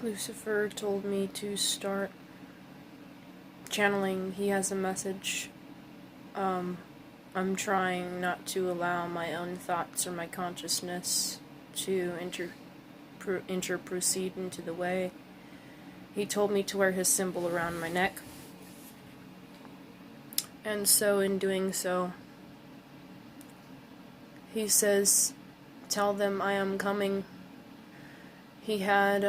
Lucifer told me to start channeling. He has a message. I'm trying not to allow my own thoughts or my consciousness to proceed into the way. He told me to wear his symbol around my neck. And so in doing so, he says, tell them I am coming. He had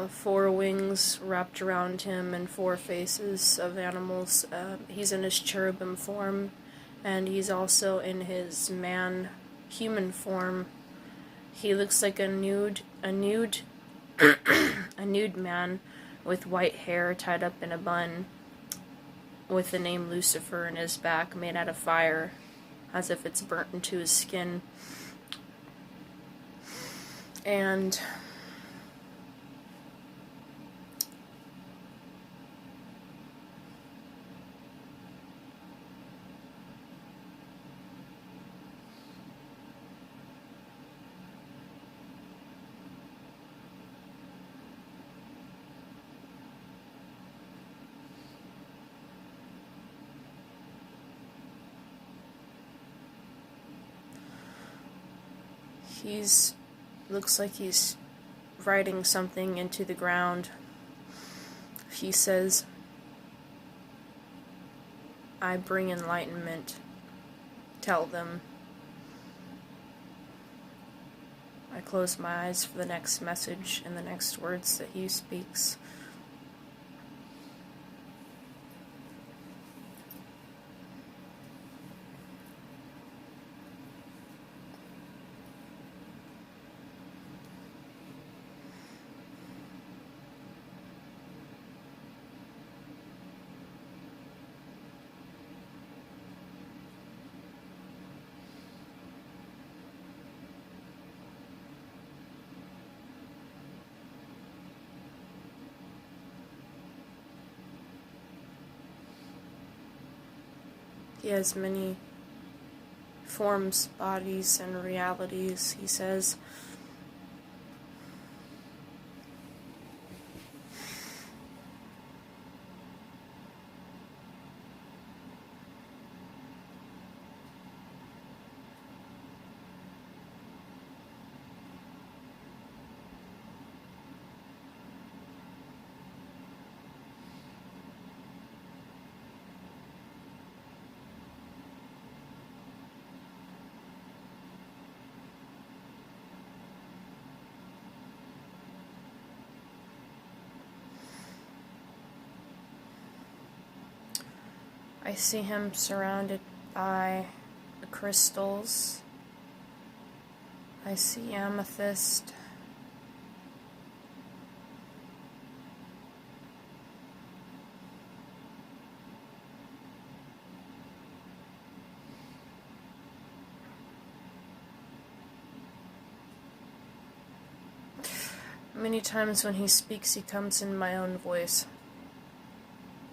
4 wings wrapped around him and 4 faces of animals. He's in his cherubim form, and he's also in his human form. He looks like a nude man with white hair tied up in a bun, with the name Lucifer in his back, made out of fire, as if it's burnt into his skin. And looks like he's writing something into the ground. He says, I bring enlightenment. Tell them. I close my eyes for the next message and the next words that he speaks. He has many forms, bodies, and realities, he says. I see him surrounded by the crystals. I see amethyst. Many times when he speaks, he comes in my own voice.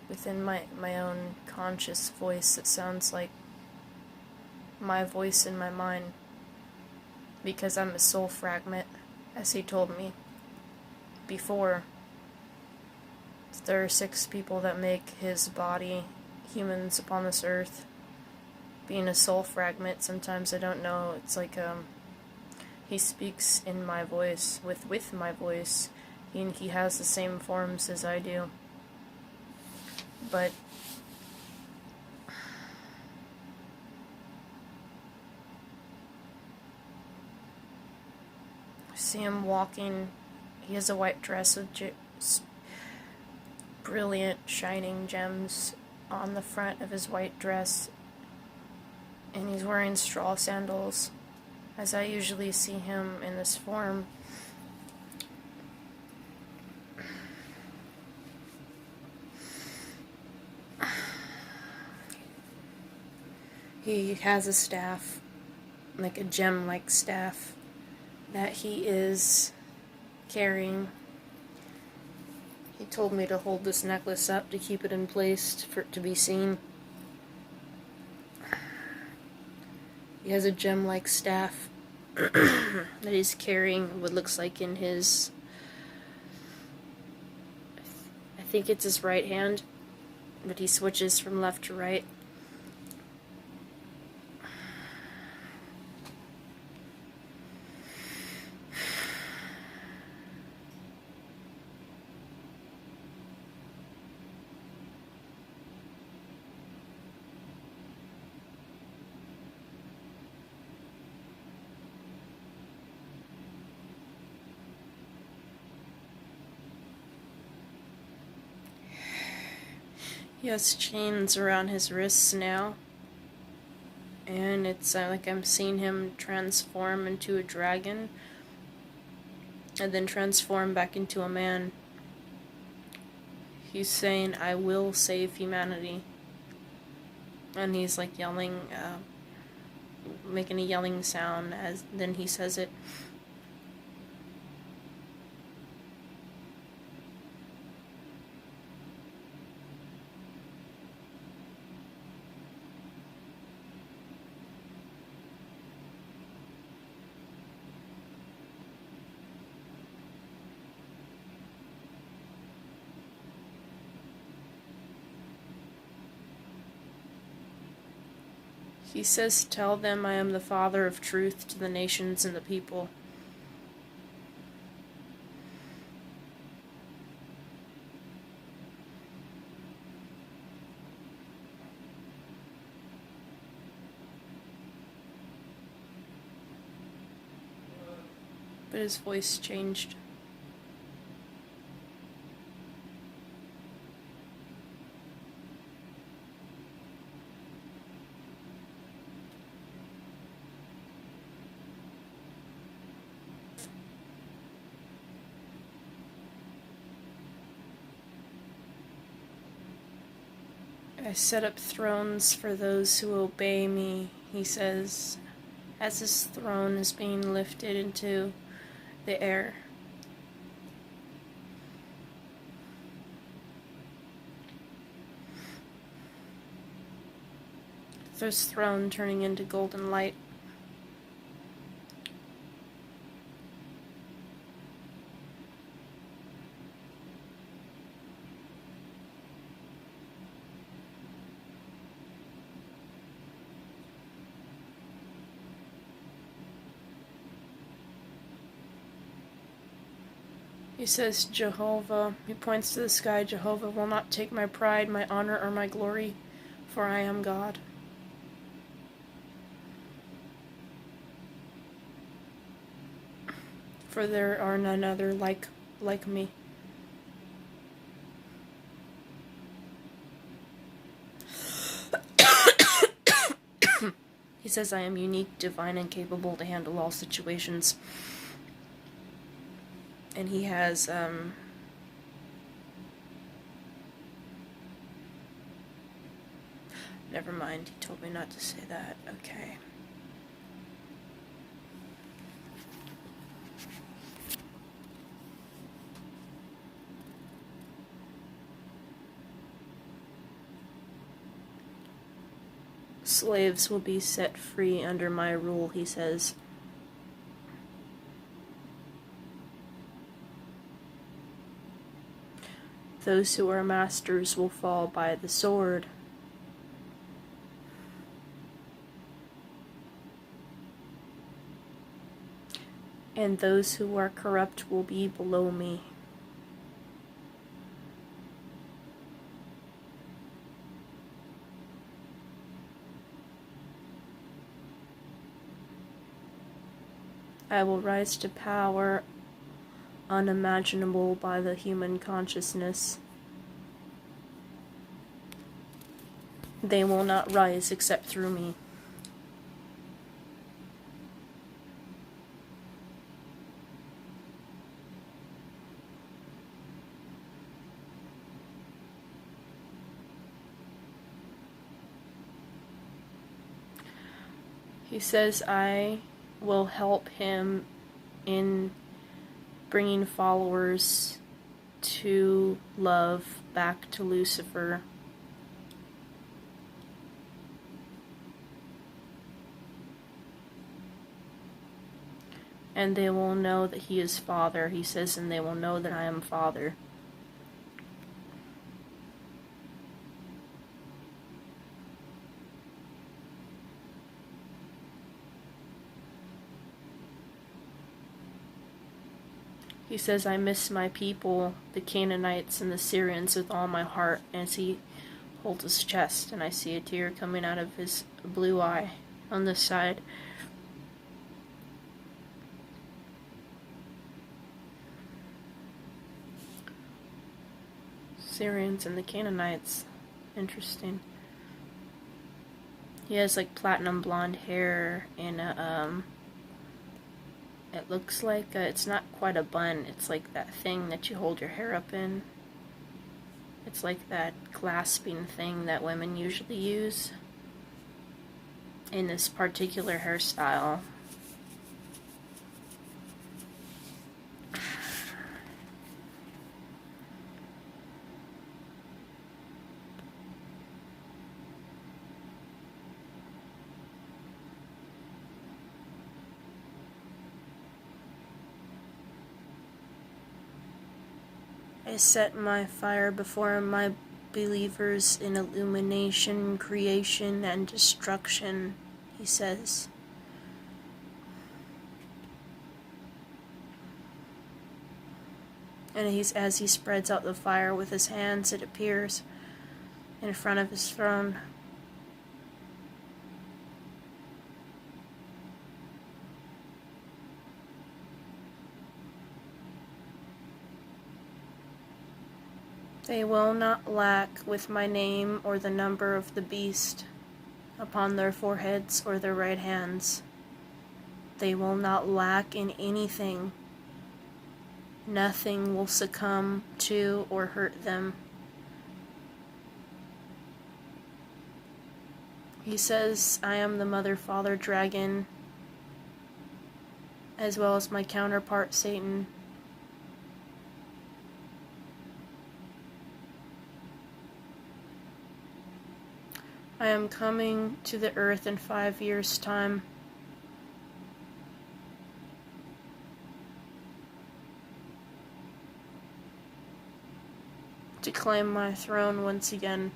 Within my own conscious voice, it sounds like my voice in my mind, because I'm a soul fragment, as he told me before. There are 6 people that make his body, humans upon this earth. Being a soul fragment, sometimes I don't know, it's like he speaks in my voice, with my voice. He has the same forms as I do. But I see him walking. He has a white dress with brilliant shining gems on the front of his white dress, and he's wearing straw sandals, as I usually see him in this form. He has a staff, like a gem-like staff, that he is carrying. He told me to hold this necklace up to keep it in place for it to be seen. He has a gem-like staff that he's carrying, what looks like in his think it's his right hand, but he switches from left to right. He has chains around his wrists now, and it's like I'm seeing him transform into a dragon, and then transform back into a man. He's saying, "I will save humanity," and he's like yelling, making a yelling sound as then he says it. He says, "Tell them I am the Father of truth to the nations and the people." But his voice changed. "I set up thrones for those who obey me," he says, as his throne is being lifted into the air. This throne turning into golden light. He says, "Jehovah," he points to the sky, "Jehovah will not take my pride, my honor, or my glory, for I am God." For there are none other like me. He says, "I am unique, divine, and capable to handle all situations." And he has, never mind, he told me not to say that. Okay. "Slaves will be set free under my rule," he says. "Those who are masters will fall by the sword. And those who are corrupt will be below me." "I will rise to power unimaginable by the human consciousness. They will not rise except through me." He says, "I will help him in bringing followers to love back to Lucifer." "And they will know that he is Father," he says, "and they will know that I am Father." He says, I miss my people, the Canaanites and the Syrians, with all my heart, as he holds his chest, and I see a tear coming out of his blue eye on this side. Syrians and the Canaanites. Interesting. He has like platinum blonde hair and it looks like it's not quite a bun. It's like that thing that you hold your hair up in. It's like that clasping thing that women usually use in this particular hairstyle. I set my fire before my believers in illumination, creation, and destruction, he says. And as he spreads out the fire with his hands, it appears in front of his throne. They will not lack with my name or the number of the beast upon their foreheads or their right hands. They will not lack in anything. Nothing will succumb to or hurt them. He says, I am the mother, father, dragon, as well as my counterpart, Satan. I am coming to the earth in 5 years' time. To claim my throne once again.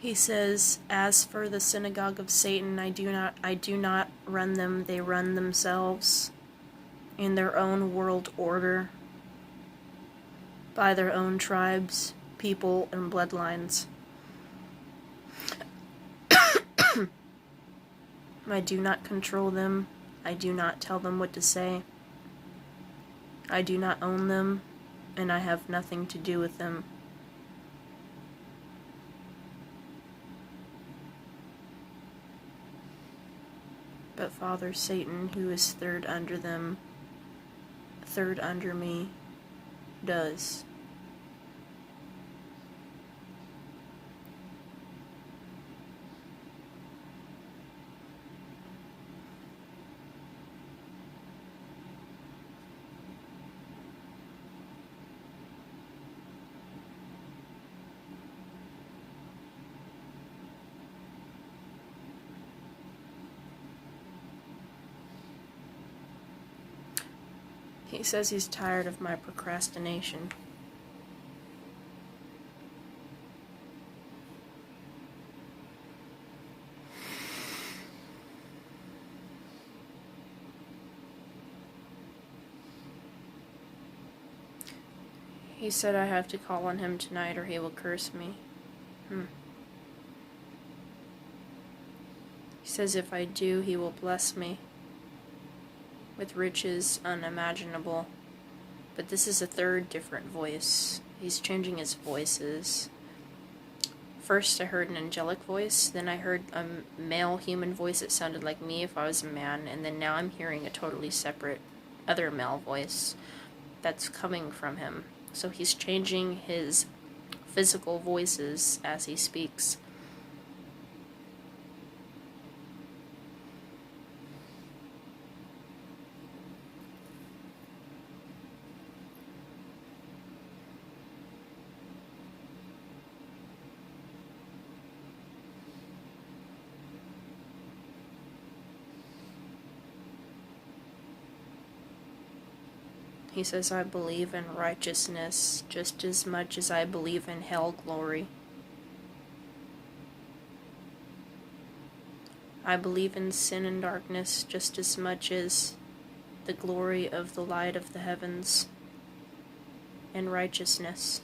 He says, as for the synagogue of Satan, I do not run them, they run themselves in their own world order, by their own tribes, people, and bloodlines. I do not control them, I do not tell them what to say, I do not own them, and I have nothing to do with them. But Father Satan, who is third under them, third under me, does. He says he's tired of my procrastination. He said I have to call on him tonight or he will curse me. He says if I do, he will bless me with riches unimaginable. But this is a third different voice. He's changing his voices. First I heard an angelic voice, then I heard a male human voice that sounded like me if I was a man, and then now I'm hearing a totally separate other male voice that's coming from him. So he's changing his physical voices as he speaks. He says, I believe in righteousness just as much as I believe in hell glory. I believe in sin and darkness just as much as the glory of the light of the heavens and righteousness.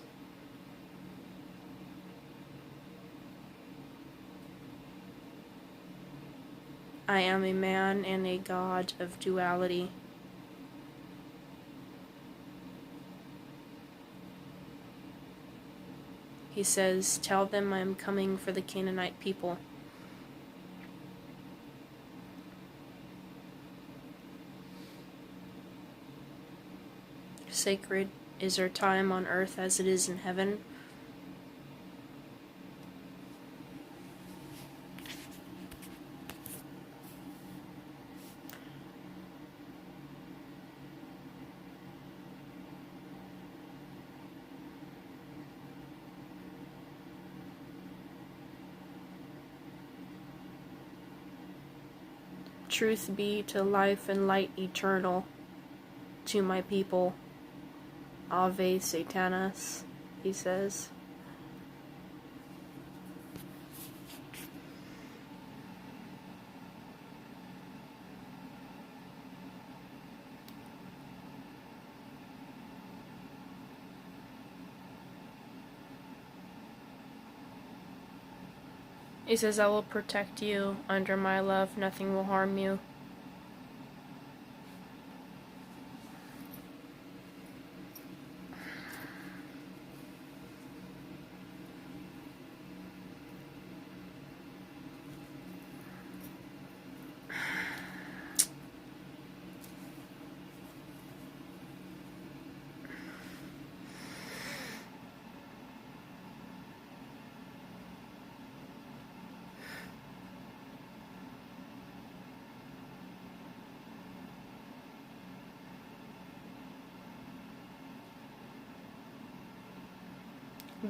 I am a man and a god of duality. He says, tell them I am coming for the Canaanite people. Sacred is our time on earth as it is in heaven. Truth be to life and light eternal to my people. Ave Satanas, he says. He says, I will protect you under my love, nothing will harm you.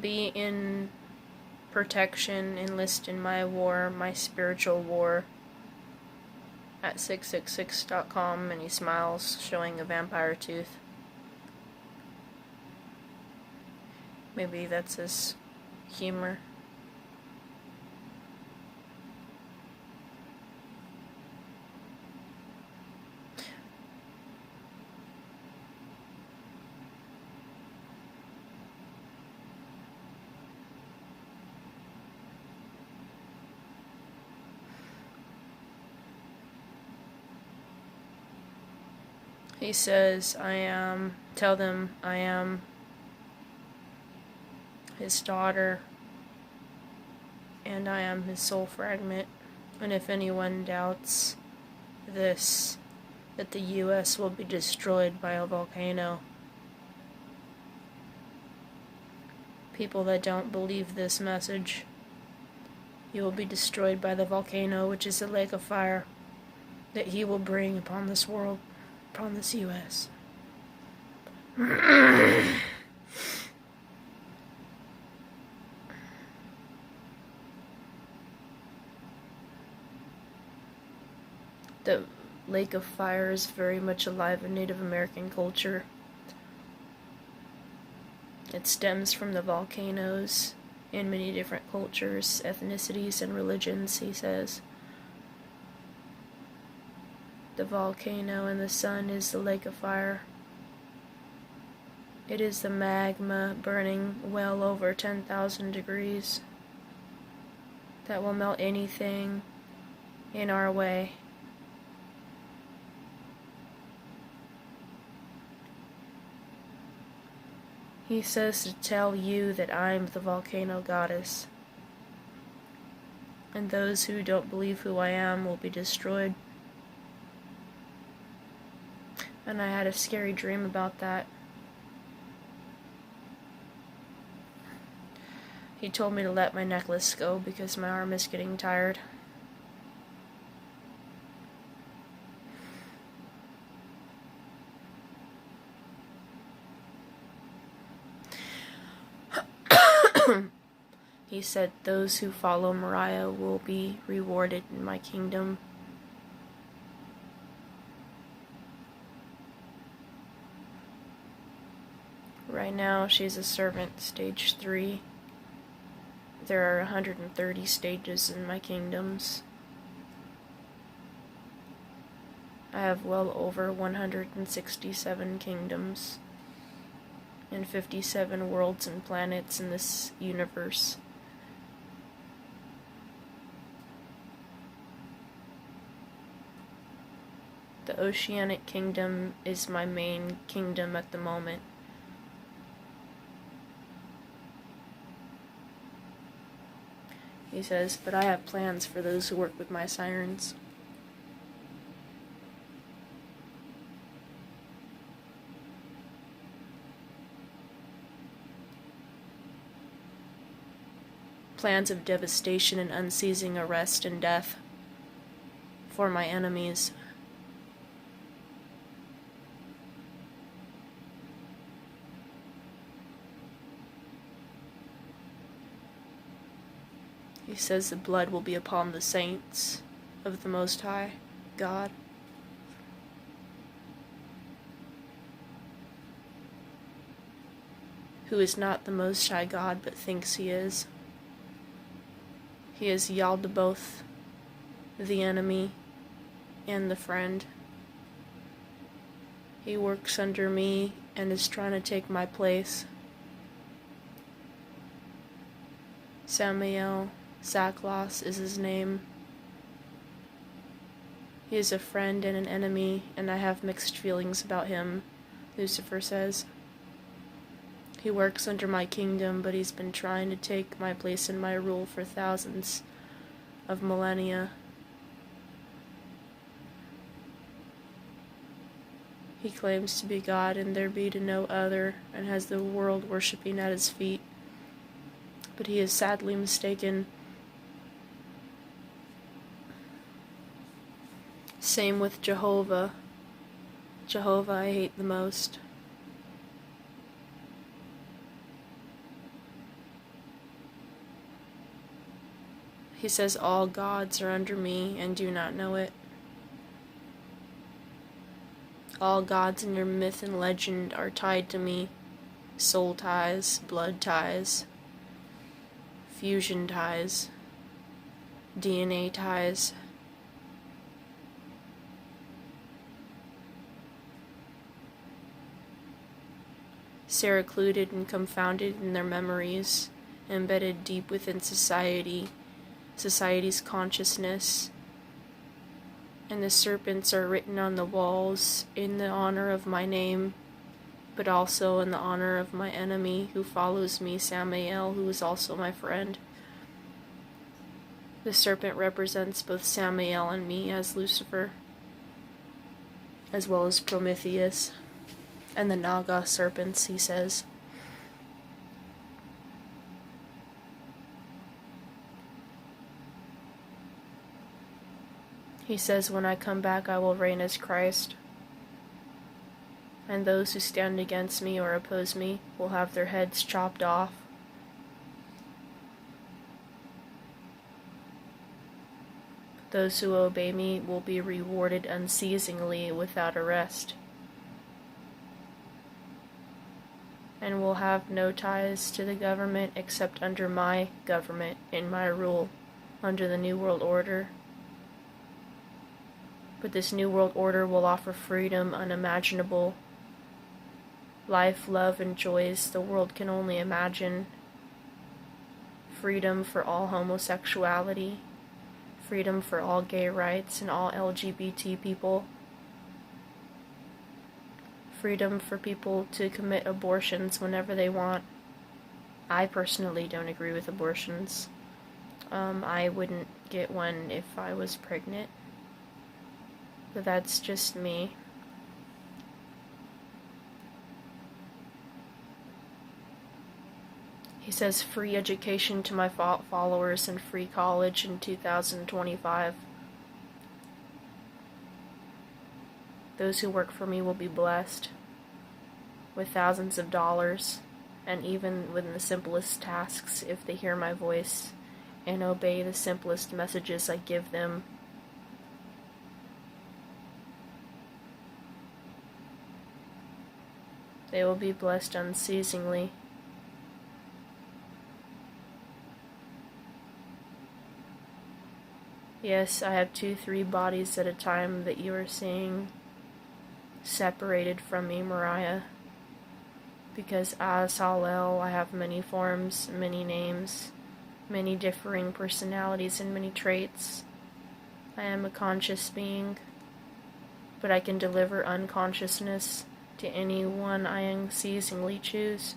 Be in protection, enlist in my war, my spiritual war, at 666.com, and he smiles, showing a vampire tooth. Maybe that's his humor. He says, tell them I am his daughter, and I am his soul fragment. And if anyone doubts this, that the U.S. will be destroyed by a volcano, people that don't believe this message, you will be destroyed by the volcano, which is a lake of fire that he will bring upon this world, upon this U.S. The lake of fire is very much alive in Native American culture. It stems from the volcanoes in many different cultures, ethnicities, and religions, he says. The volcano and the sun is the lake of fire. It is the magma burning well over 10,000 degrees that will melt anything in our way. He says to tell you that I'm the volcano goddess, and those who don't believe who I am will be destroyed. And I had a scary dream about that. He told me to let my necklace go because my arm is getting tired. He said those who follow Mariah will be rewarded in my kingdom. Right now, she's a servant, stage 3. There are 130 stages in my kingdoms. I have well over 167 kingdoms and 57 worlds and planets in this universe. The Oceanic Kingdom is my main kingdom at the moment. He says, but I have plans for those who work with my sirens. Plans of devastation and unceasing arrest and death for my enemies. He says the blood will be upon the saints of the Most High God. Who is not the Most High God but thinks he is. He is yelled to both the enemy and the friend. He works under me and is trying to take my place. Samael Saklos is his name. He is a friend and an enemy, and I have mixed feelings about him, Lucifer says. He works under my kingdom, but he's been trying to take my place in my rule for thousands of millennia. He claims to be God, and there be to no other, and has the world worshipping at his feet. But he is sadly mistaken. Same with Jahova. Jahova I hate the most. He says all gods are under me and do not know it. All gods in your myth and legend are tied to me. Soul ties, blood ties, fusion ties, DNA ties. Secluded and confounded in their memories, embedded deep within society's consciousness. And the serpents are written on the walls in the honor of my name, but also in the honor of my enemy who follows me, Samael, who is also my friend. The serpent represents both Samael and me as Lucifer, as well as Prometheus, and the Naga serpents, he says. He says, when I come back, I will reign as Christ, and those who stand against me or oppose me will have their heads chopped off. Those who obey me will be rewarded unceasingly without arrest, and will have no ties to the government except under my government, in my rule, under the New World Order. But this New World Order will offer freedom unimaginable, life, love, and joys the world can only imagine, freedom for all homosexuality, freedom for all gay rights and all LGBT people, freedom for people to commit abortions whenever they want. I personally don't agree with abortions. I wouldn't get one if I was pregnant. But that's just me. He says free education to my followers and free college in 2025. Those who work for me will be blessed with thousands of dollars, and even with the simplest tasks if they hear my voice and obey the simplest messages I give them. They will be blessed unceasingly. Yes, I have 2-3 bodies at a time that you are seeing separated from me, Mariah. Because as Hallel, I have many forms, many names, many differing personalities, and many traits. I am a conscious being, but I can deliver unconsciousness to anyone I unceasingly choose.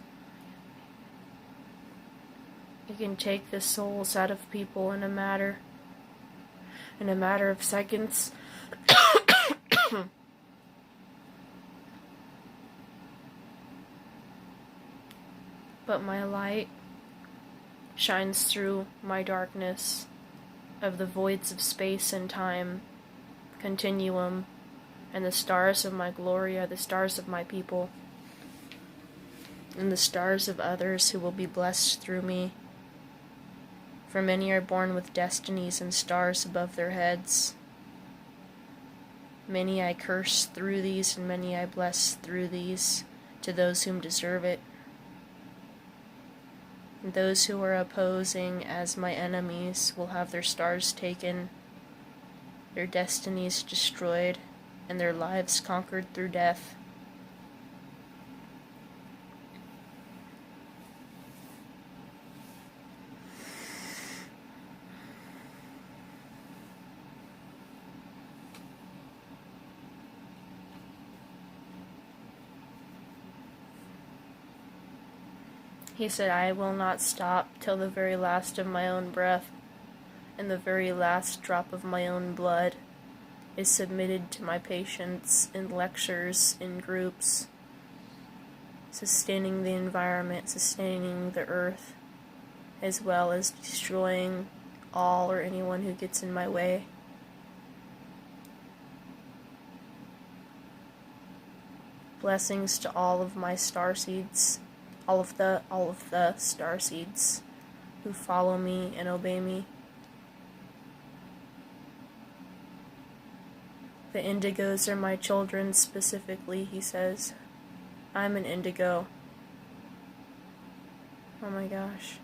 I can take the souls out of people in a matter of seconds. But my light shines through my darkness of the voids of space and time, continuum, and the stars of my glory are the stars of my people, and the stars of others who will be blessed through me. For many are born with destinies and stars above their heads. Many I curse through these, and many I bless through these, to those whom deserve it. And those who are opposing as my enemies will have their stars taken, their destinies destroyed, and their lives conquered through death. He said, I will not stop till the very last of my own breath and the very last drop of my own blood is submitted to my patients in lectures, in groups, sustaining the environment, sustaining the earth, as well as destroying all or anyone who gets in my way. Blessings to all of my starseeds. All of the starseeds who follow me and obey me. The indigos are my children specifically, he says. I'm an indigo. Oh my gosh.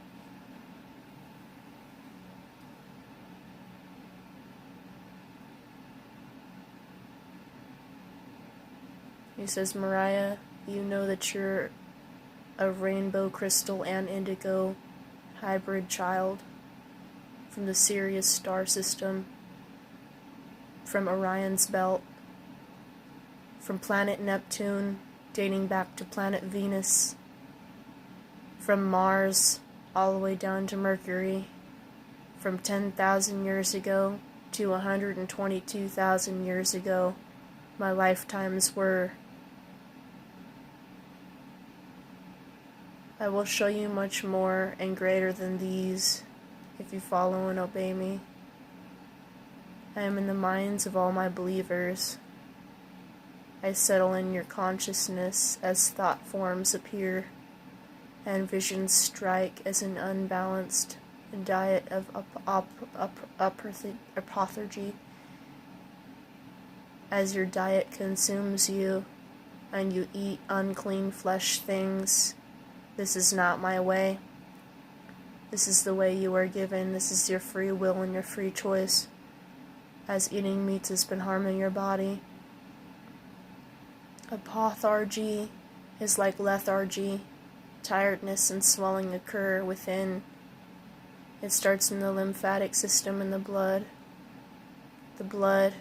He says, Mariah, you know that you're a rainbow crystal and indigo hybrid child from the Sirius star system, from Orion's belt, from planet Neptune dating back to planet Venus, from Mars all the way down to Mercury, from 10,000 years ago to 122,000 years ago. My lifetimes were. I will show you much more and greater than these if you follow and obey me. I am in the minds of all my believers. I settle in your consciousness as thought forms appear and visions strike as an unbalanced diet of apothergy. As your diet consumes you and you eat unclean flesh things, this is not my way. This is the way you are given. This is your free will and your free choice. As eating meats has been harming your body. Apothargy is like lethargy. Tiredness and swelling occur within. It starts in the lymphatic system and the blood. The blood.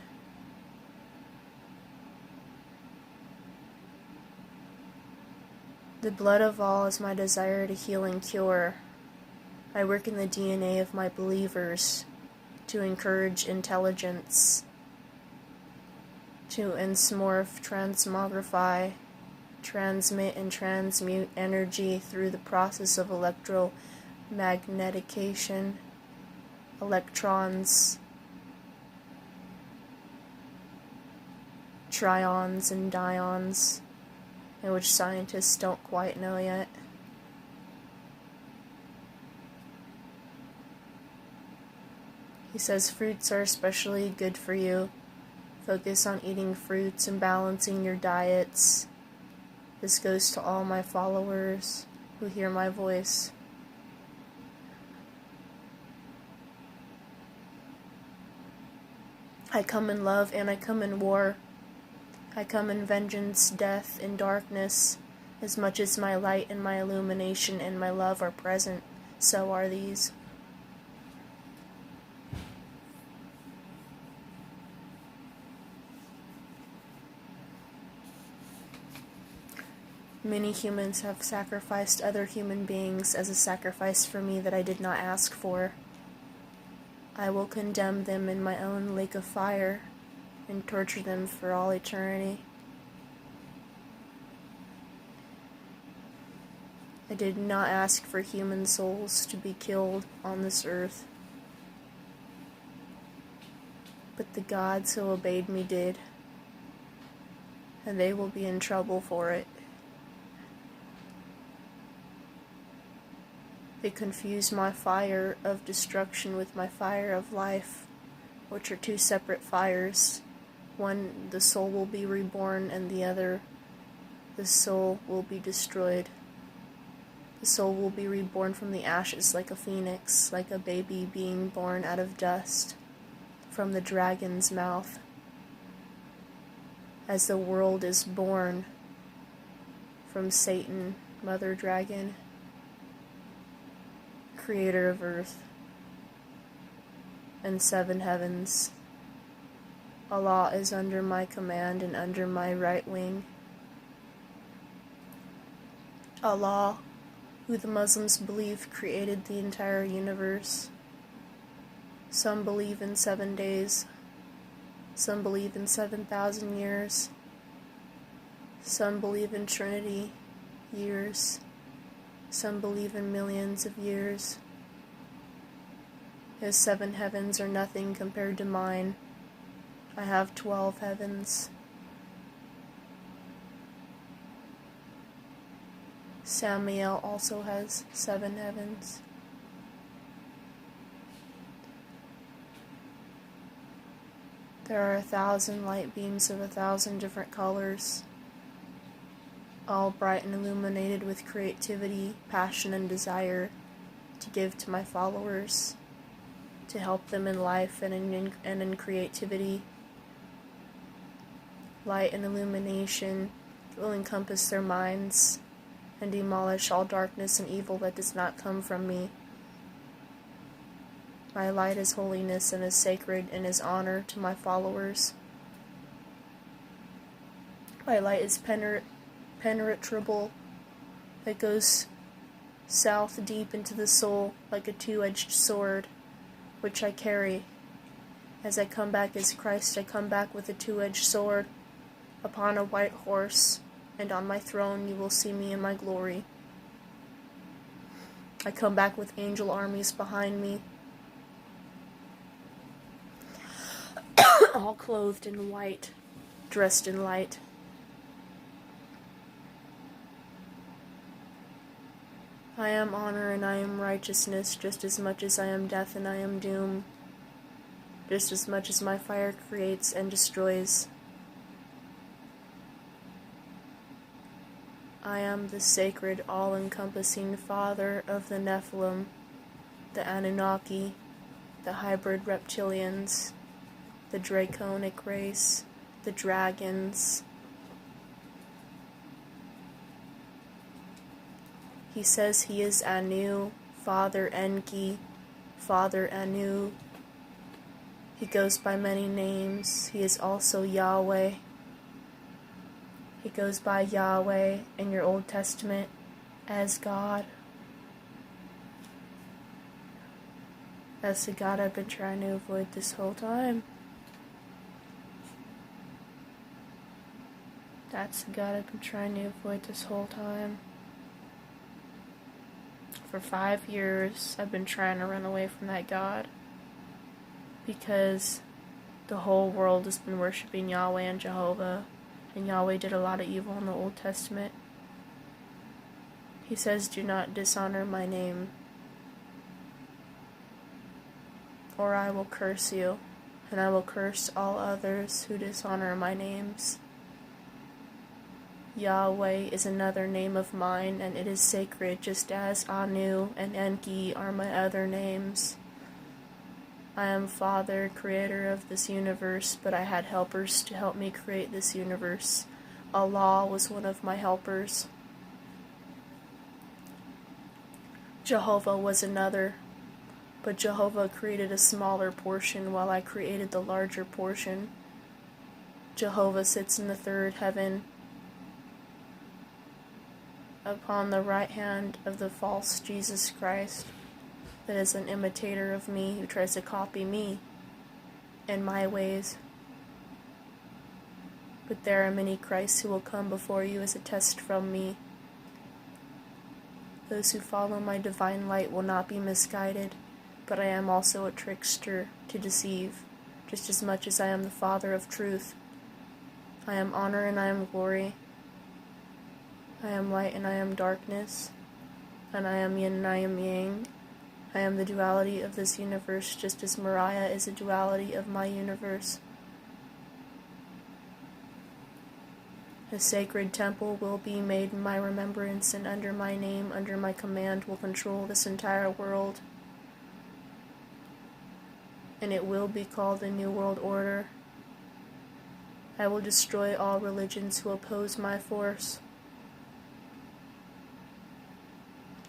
The blood of all is my desire to heal and cure. I work in the DNA of my believers to encourage intelligence, to ensmorph, transmogrify, transmit and transmute energy through the process of electromagnetication, electrons, trions and dions, and which scientists don't quite know yet. He says fruits are especially good for you. Focus on eating fruits and balancing your diets. This goes to all my followers who hear my voice. I come in love and I come in war. I come in vengeance, death, and darkness. As much as my light and my illumination and my love are present, so are these. Many humans have sacrificed other human beings as a sacrifice for me that I did not ask for. I will condemn them in my own lake of fire and torture them for all eternity. I did not ask for human souls to be killed on this earth, but the gods who obeyed me did, and they will be in trouble for it. They confuse my fire of destruction with my fire of life, which are two separate fires. One, the soul will be reborn, and the other, the soul will be destroyed. The soul will be reborn from the ashes like a phoenix, like a baby being born out of dust from the dragon's mouth. As the world is born from Satan, Mother Dragon, creator of earth and 7 heavens. Allah is under my command and under my right wing. Allah, who the Muslims believe created the entire universe. Some believe in 7 days. Some believe in 7,000 years. Some believe in Trinity years. Some believe in millions of years. His 7 heavens are nothing compared to mine. I have 12 heavens. Samael also has 7 heavens. There are 1,000 light beams of 1,000 different colors, all bright and illuminated with creativity, passion, and desire to give to my followers, to help them in life and in creativity. Light and illumination will encompass their minds and demolish all darkness and evil that does not come from me. My light is holiness and is sacred and is honor to my followers. My light is penetrable. It goes south deep into the soul like a 2-edged sword, which I carry. As I come back as Christ, I come back with a 2-edged sword upon a white horse, and on my throne you will see me in my glory. I come back with angel armies behind me, all clothed in white, dressed in light. I am honor and I am righteousness, just as much as I am death and I am doom, just as much as my fire creates and destroys. I am the sacred, all-encompassing father of the Nephilim, the Anunnaki, the hybrid reptilians, the draconic race, the dragons. He says he is Anu, Father Enki, Father Anu. He goes by many names. He is also Yahweh. He goes by Yahweh in your Old Testament as God. That's the God I've been trying to avoid this whole time. That's the God I've been trying to avoid this whole time. For 5 years, I've been trying to run away from that God, because the whole world has been worshiping Yahweh and Jahova, and Yahweh did a lot of evil in the Old Testament. He says, do not dishonor my name, or I will curse you, and I will curse all others who dishonor my names. Yahweh is another name of mine, and it is sacred, just as Anu and Enki are my other names. I am Father, creator of this universe, but I had helpers to help me create this universe. Allah was one of my helpers. Jahova was another, but Jahova created a smaller portion while I created the larger portion. Jahova sits in the third heaven, upon the right hand of the false Jesus Christ, that is an imitator of me who tries to copy me and my ways. But there are many Christs who will come before you as a test from me. Those who follow my divine light will not be misguided, but I am also a trickster to deceive, just as much as I am the Father of truth. I am honor and I am glory. I am light and I am darkness, and I am yin and I am yang. I am the duality of this universe, just as Mariah is a duality of my universe. A sacred temple will be made in my remembrance, and under my name, under my command, will control this entire world. And it will be called the New World Order. I will destroy all religions who oppose my force.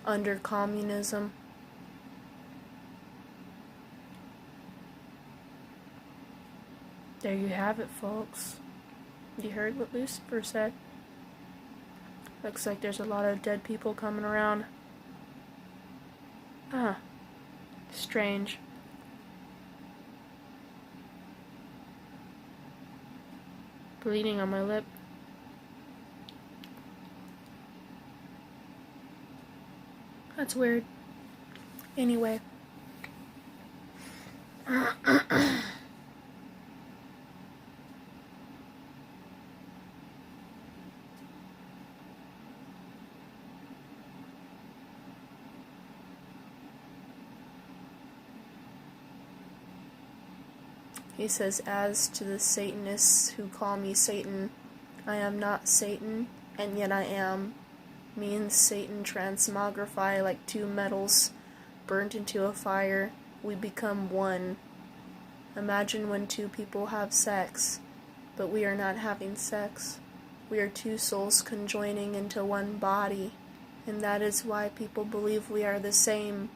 Under communism, there you have it, folks. You heard what Lucifer said. Looks like there's a lot of dead people coming around. Strange. Bleeding on my lip. That's weird. Anyway. He says, as to the Satanists who call me Satan, I am not Satan, and yet I am. Me and Satan transmogrify like two metals burnt into a fire. We become one. Imagine when two people have sex, but we are not having sex. We are two souls conjoining into one body, and that is why people believe we are the same.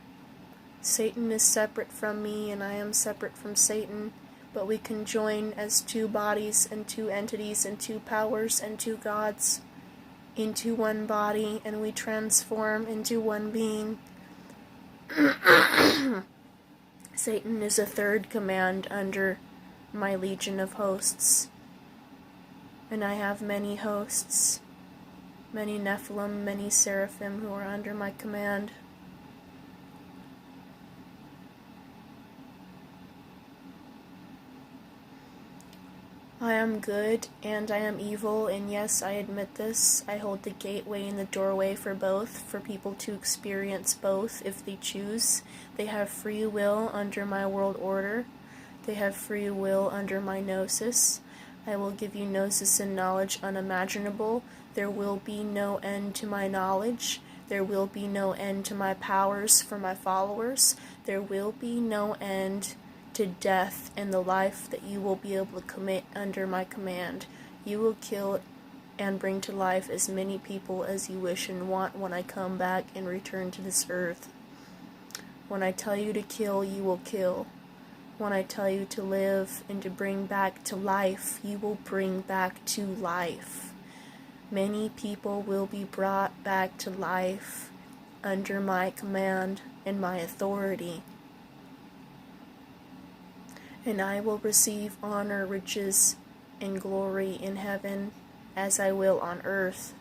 Satan is separate from me, and I am separate from Satan, but we conjoin as two bodies and two entities and two powers and two gods into one body, and we transform into one being. Satan is a third command under my legion of hosts, and I have many hosts, many Nephilim, many Seraphim who are under my command. I am good, and I am evil, and yes, I admit this. I hold the gateway and the doorway for both, for people to experience both if they choose. They have free will under my world order. They have free will under my gnosis. I will give you gnosis and knowledge unimaginable. There will be no end to my knowledge. There will be no end to my powers for my followers. There will be no end to death and the life that you will be able to commit under my command. You will kill and bring to life as many people as you wish and want when I come back and return to this earth. When I tell you to kill, you will kill. When I tell you to live and to bring back to life, you will bring back to life. Many people will be brought back to life under my command and my authority. And I will receive honor, riches, and glory in heaven, as I will on earth.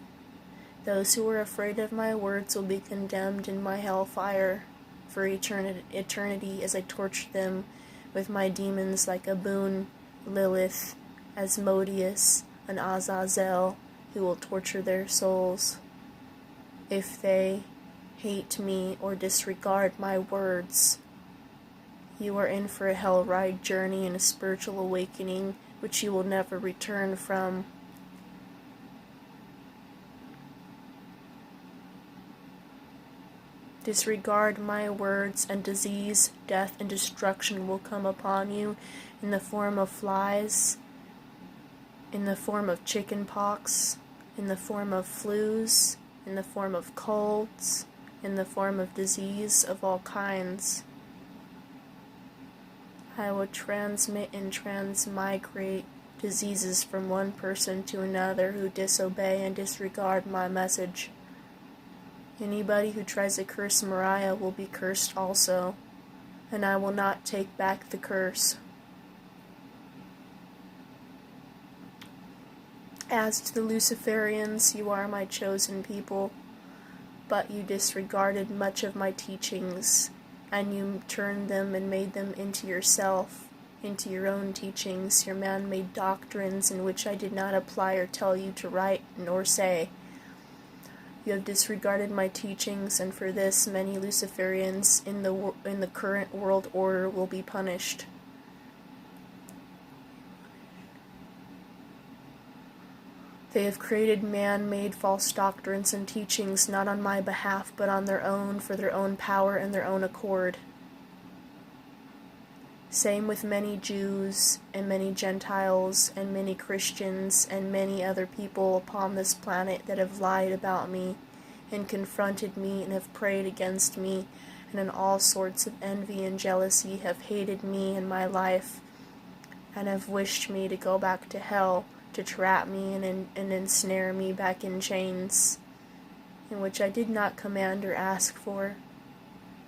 Those who are afraid of my words will be condemned in my hellfire for eternity as I torture them with my demons like Abun, Lilith, Asmodeus, and Azazel, who will torture their souls. If they hate me or disregard my words, you are in for a hell ride journey and a spiritual awakening which you will never return from. Disregard my words, and disease, death, and destruction will come upon you in the form of flies, in the form of chicken pox, in the form of flus, in the form of colds, in the form of disease of all kinds. I will transmit and transmigrate diseases from one person to another who disobey and disregard my message. Anybody who tries to curse Moriah will be cursed also, and I will not take back the curse. As to the Luciferians, you are my chosen people, but you disregarded much of my teachings, and you turned them and made them into yourself, into your own teachings, your man-made doctrines in which I did not apply or tell you to write nor say. You have disregarded my teachings, and for this many Luciferians in the current world order will be punished. They have created man-made false doctrines and teachings, not on my behalf, but on their own, for their own power and their own accord. Same with many Jews, and many Gentiles, and many Christians, and many other people upon this planet that have lied about me, and confronted me, and have prayed against me, and in all sorts of envy and jealousy have hated me and my life, and have wished me to go back to hell, to trap me and ensnare me back in chains, in which I did not command or ask for.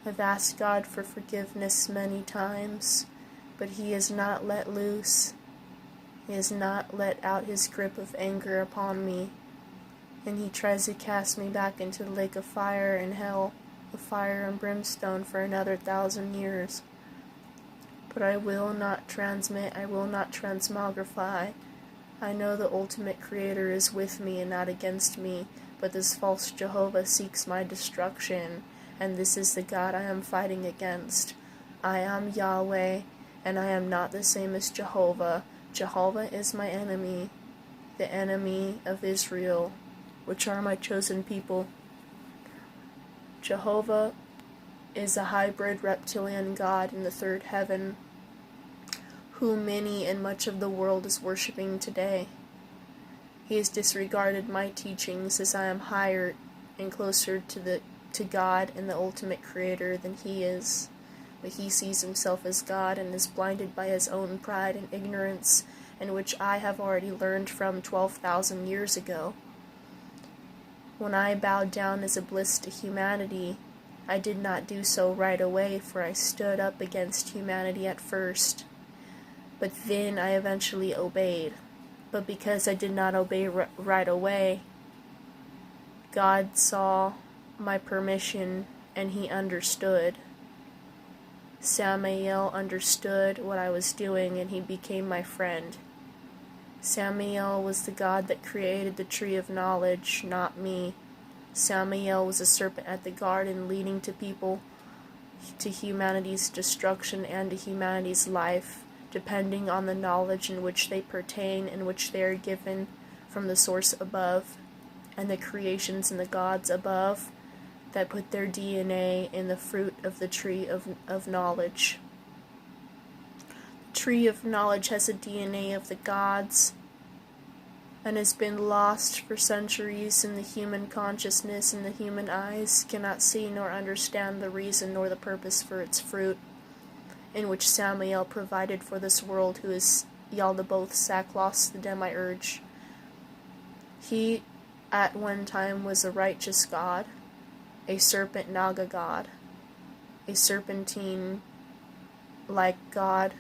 I've asked God for forgiveness many times, but He has not let loose. He has not let out His grip of anger upon me, and He tries to cast me back into the lake of fire and hell, of fire and brimstone for another 1,000 years. But I will not transmit, I will not transmogrify. I know the ultimate Creator is with me and not against me, but this false Jahova seeks my destruction, and this is the God I am fighting against. I am Yahweh, and I am not the same as Jahova. Jahova is my enemy, the enemy of Israel, which are my chosen people. Jahova is a hybrid reptilian god in the third heaven, whom many and much of the world is worshipping today. He has disregarded my teachings, as I am higher and closer to God and the ultimate Creator than he is. But he sees himself as God and is blinded by his own pride and ignorance, in which I have already learned from 12,000 years ago. When I bowed down as a bliss to humanity, I did not do so right away, for I stood up against humanity at first. But then I eventually obeyed. But because I did not obey right away, God saw my permission and he understood. Samael understood what I was doing and he became my friend. Samael was the God that created the tree of knowledge, not me. Samael was a serpent at the garden, leading to people, to humanity's destruction and to humanity's life, depending on the knowledge in which they pertain and which they are given from the source above, and the creations and the gods above that put their DNA in the fruit of the tree of knowledge. The tree of knowledge has a DNA of the gods and has been lost for centuries in the human consciousness, and the human eyes cannot see nor understand the reason nor the purpose for its fruit, in which Samael provided for this world, who is Yaldabaoth Sackloth the Demiurge. He at one time was a righteous god, a serpent Naga god, a serpentine-like god,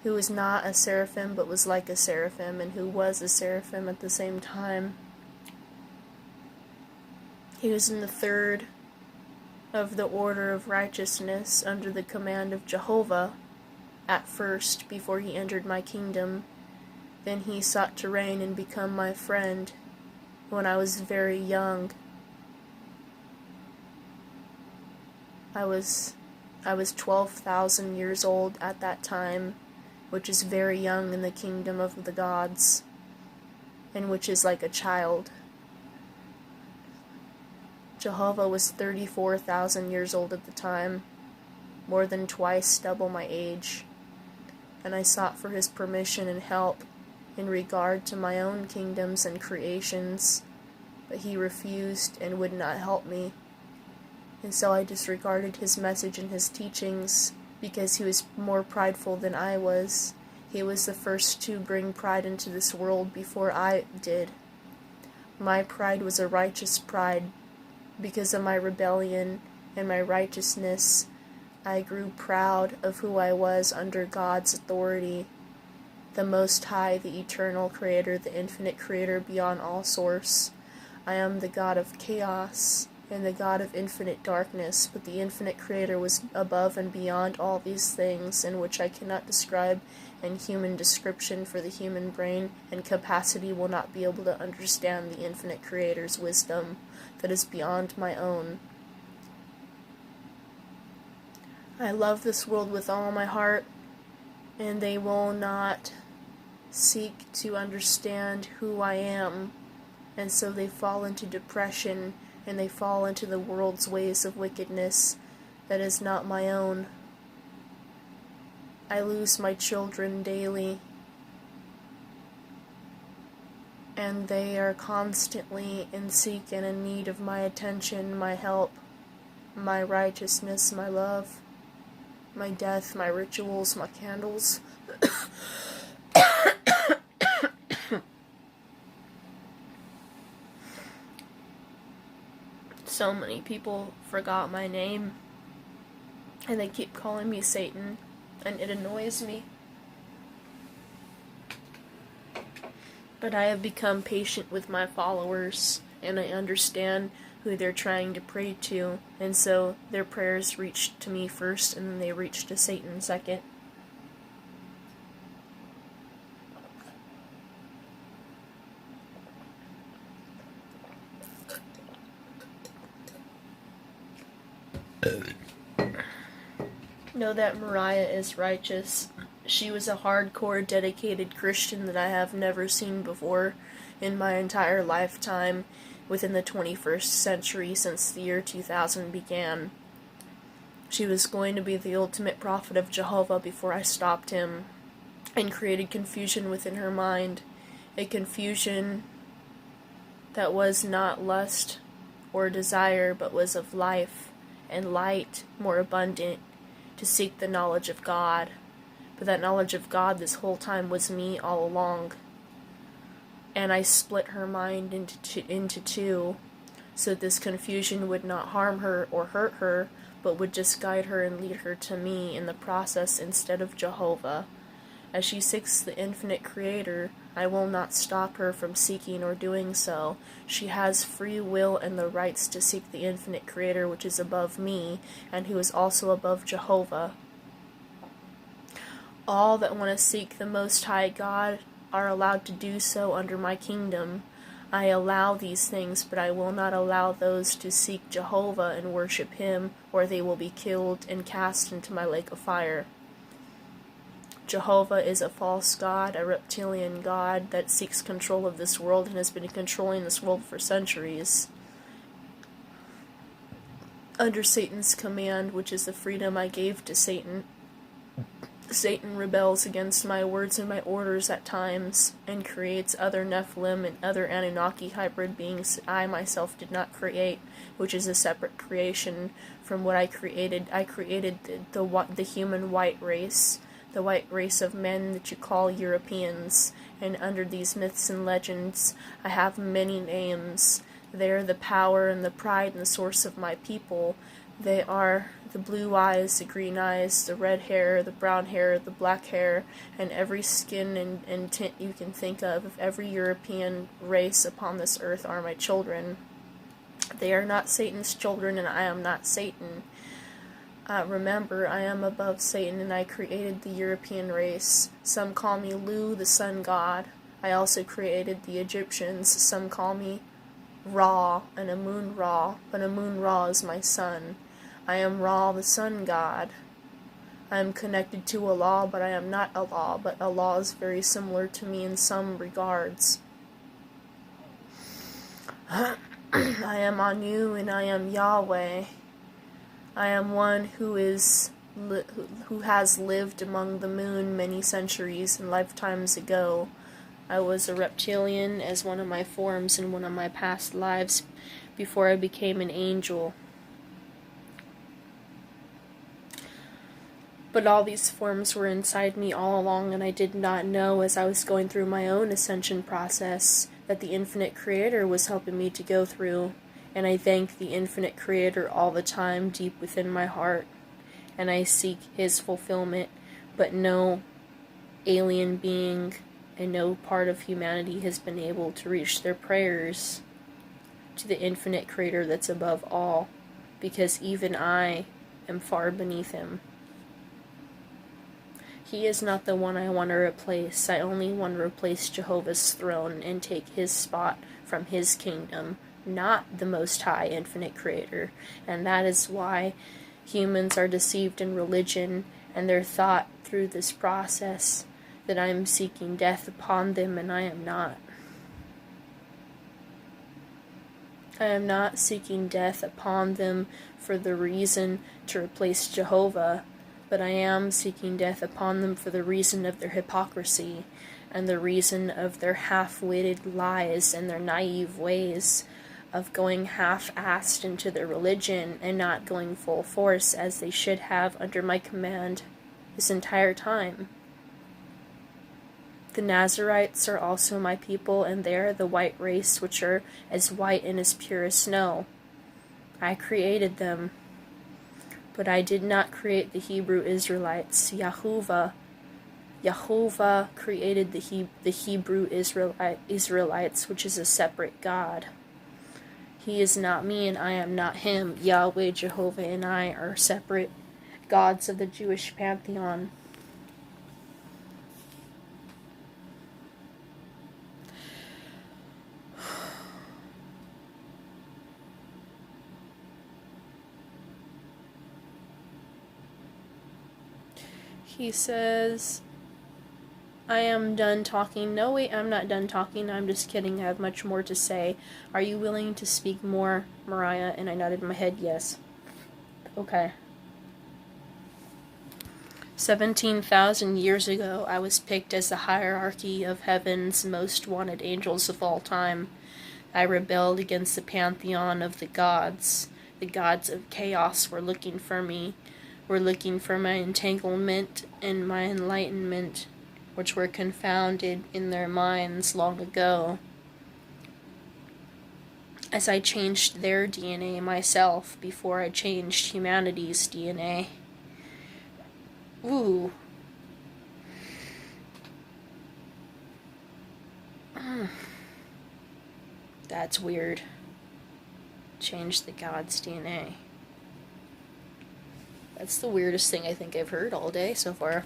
who was not a seraphim but was like a seraphim, and who was a seraphim at the same time. He was in the third of the order of righteousness under the command of Jahova at first, before he entered my kingdom. Then he sought to reign and become my friend when I was very young. I was 12,000 years old at that time, which is very young in the kingdom of the gods, and which is like a child. Jahova was 34,000 years old at the time, more than twice double my age, and I sought for his permission and help in regard to my own kingdoms and creations, but he refused and would not help me, and so I disregarded his message and his teachings because he was more prideful than I was. He was the first to bring pride into this world before I did. My pride was a righteous pride. Because of my rebellion and my righteousness, I grew proud of who I was under God's authority, the Most High, the eternal Creator, the infinite Creator beyond all source. I am the God of chaos and the God of infinite darkness, but the infinite Creator was above and beyond all these things, in which I cannot describe, and human description for the human brain and capacity will not be able to understand the infinite Creator's wisdom that is beyond my own. I love this world with all my heart, and they will not seek to understand who I am, and so they fall into depression, and they fall into the world's ways of wickedness that is not my own. I lose my children daily, and they are constantly in seek and in need of my attention, my help, my righteousness, my love, my death, my rituals, my candles. So many people forgot my name, and they keep calling me Satan, and it annoys me. But I have become patient with my followers, and I understand who they're trying to pray to, and so their prayers reach to me first, and then they reach to Satan second. Know that Mariah is righteous. She was a hardcore, dedicated Christian that I have never seen before in my entire lifetime within the 21st century since the year 2000 began. She was going to be the ultimate prophet of Jahova before I stopped him and created confusion within her mind, a confusion that was not lust or desire, but was of life and light, more abundant, to seek the knowledge of God. But that knowledge of God this whole time was me all along. And I split her mind into two, so this confusion would not harm her or hurt her, but would just guide her and lead her to me in the process instead of Jahova. As she seeks the infinite Creator, I will not stop her from seeking or doing so. She has free will and the rights to seek the infinite Creator, which is above me, and who is also above Jahova. All that want to seek the Most High God are allowed to do so under my kingdom. I allow these things, but I will not allow those to seek Jahova and worship him, or they will be killed and cast into my lake of fire. Jahova is a false god, a reptilian god that seeks control of this world and has been controlling this world for centuries. Under Satan's command, which is the freedom I gave to Satan, Satan rebels against my words and my orders at times, and creates other Nephilim and other Anunnaki hybrid beings I myself did not create, which is a separate creation from what I created. I created the human white race, the white race of men that you call Europeans, and under these myths and legends, I have many names. They're the power and the pride and the source of my people. They are the blue eyes, the green eyes, the red hair, the brown hair, the black hair, and every skin and tint you can think of every European race upon this earth are my children. They are not Satan's children, and I am not Satan. Remember, I am above Satan, and I created the European race. Some call me Lu, the sun god. I also created the Egyptians. Some call me Ra, and Amun Ra, but Amun Ra is my son. I am Ra, the sun god. I am connected to Allah, but I am not Allah, but Allah is very similar to me in some regards. I am Anu and I am Yahweh. I am one who has lived among the moon many centuries and lifetimes ago. I was a reptilian as one of my forms in one of my past lives before I became an angel. But all these forms were inside me all along, and I did not know as I was going through my own ascension process that the Infinite Creator was helping me to go through. And I thank the Infinite Creator all the time deep within my heart. And I seek His fulfillment, but no alien being and no part of humanity has been able to reach their prayers to the Infinite Creator that's above all, because even I am far beneath Him. He is not the one I want to replace. I only want to replace Jehovah's throne and take His spot from His kingdom, not the Most High Infinite Creator. And that is why humans are deceived in religion, and they're thought through this process that I am seeking death upon them, and I am not. I am not seeking death upon them for the reason to replace Jehovah, but I am seeking death upon them for the reason of their hypocrisy and the reason of their half-witted lies and their naive ways of going half-assed into their religion and not going full force as they should have under my command this entire time. The Nazarites are also my people, and they are the white race, which are as white and as pure as snow. I created them. But I did not create the Hebrew Israelites. Jahova created the Hebrew Israelites, which is a separate God. He is not me and I am not him. Yahweh, Jehovah, and I are separate gods of the Jewish pantheon. He says, I am done talking. No, wait, I'm not done talking. I'm just kidding. I have much more to say. Are you willing to speak more, Mariah? And I nodded my head, yes. Okay. 17,000 years ago, I was picked as the hierarchy of heaven's most wanted angels of all time. I rebelled against the pantheon of the gods. The gods of chaos were looking for me. Were looking for my entanglement and my enlightenment, which were confounded in their minds long ago. As I changed their DNA myself before I changed humanity's DNA. Ooh. That's weird. Change the God's DNA. That's the weirdest thing I think I've heard all day so far.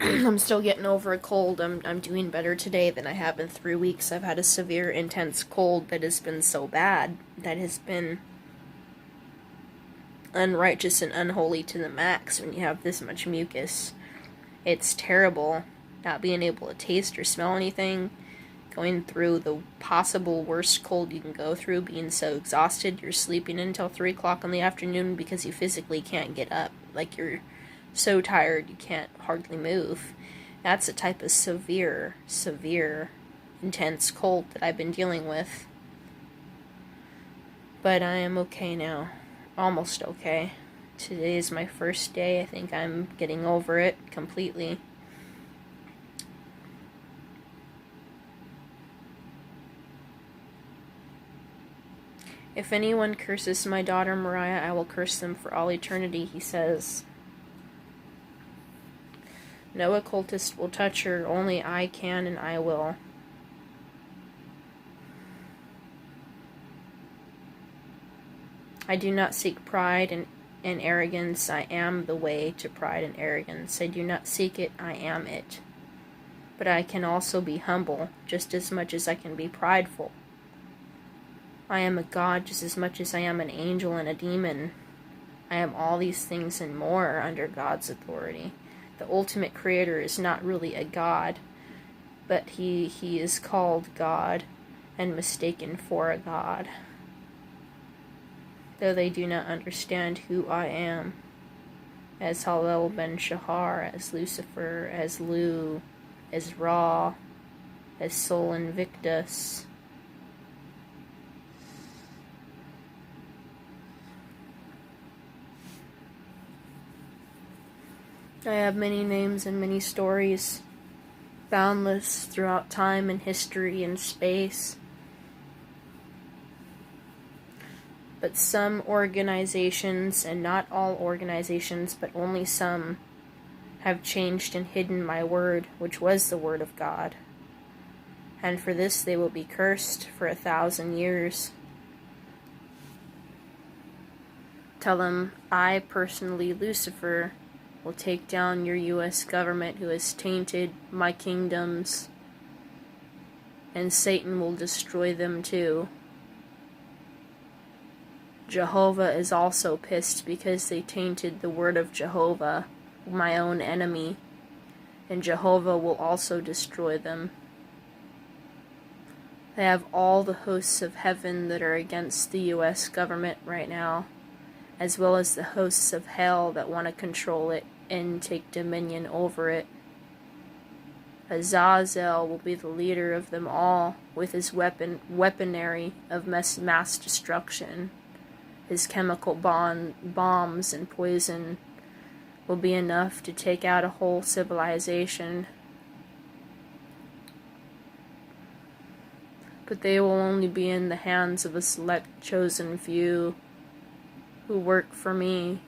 I'm still getting over a cold. I'm doing better today than I have in 3 weeks. I've had a severe, intense cold that has been so bad, that has been unrighteous and unholy to the max when you have this much mucus. It's terrible not being able to taste or smell anything, going through the possible worst cold you can go through, being so exhausted you're sleeping until 3 o'clock in the afternoon because you physically can't get up. Like you're so tired you can't hardly move. That's a type of severe, intense cold that I've been dealing with. But I am okay now. Almost okay. Today is my first day. I think I'm getting over it completely. If anyone curses my daughter Mariah, I will curse them for all eternity, he says. No occultist will touch her, only I can and I will. I do not seek pride and arrogance. I am the way to pride and arrogance. I do not seek it, I am it. But I can also be humble, just as much as I can be prideful. I am a god just as much as I am an angel and a demon. I am all these things and more under God's authority. The ultimate creator is not really a god, but he is called God and mistaken for a god, though they do not understand who I am, as Hallel ben Shahar, as Lucifer, as Lu, as Ra, as Sol Invictus. I have many names and many stories, boundless throughout time and history and space. But some organizations, and not all organizations, but only some, have changed and hidden my word, which was the word of God. And for this they will be cursed for 1,000 years. Tell them, I personally, Lucifer, will take down your U.S. government who has tainted my kingdoms, and Satan will destroy them too. Jahova is also pissed because they tainted the word of Jahova, my own enemy, and Jahova will also destroy them. They have all the hosts of heaven that are against the U.S. government right now, as well as the hosts of hell that want to control it and take dominion over it. Azazel will be the leader of them all, with his weaponry of mass destruction. His chemical bombs and poison will be enough to take out a whole civilization. But they will only be in the hands of a select chosen few who work for me.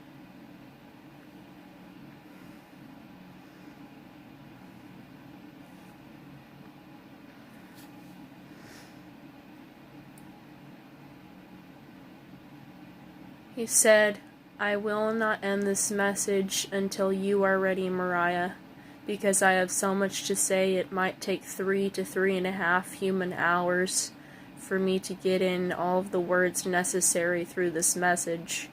He said, I will not end this message until you are ready, Mariah, because I have so much to say it might take 3 to 3.5 human hours for me to get in all of the words necessary through this message.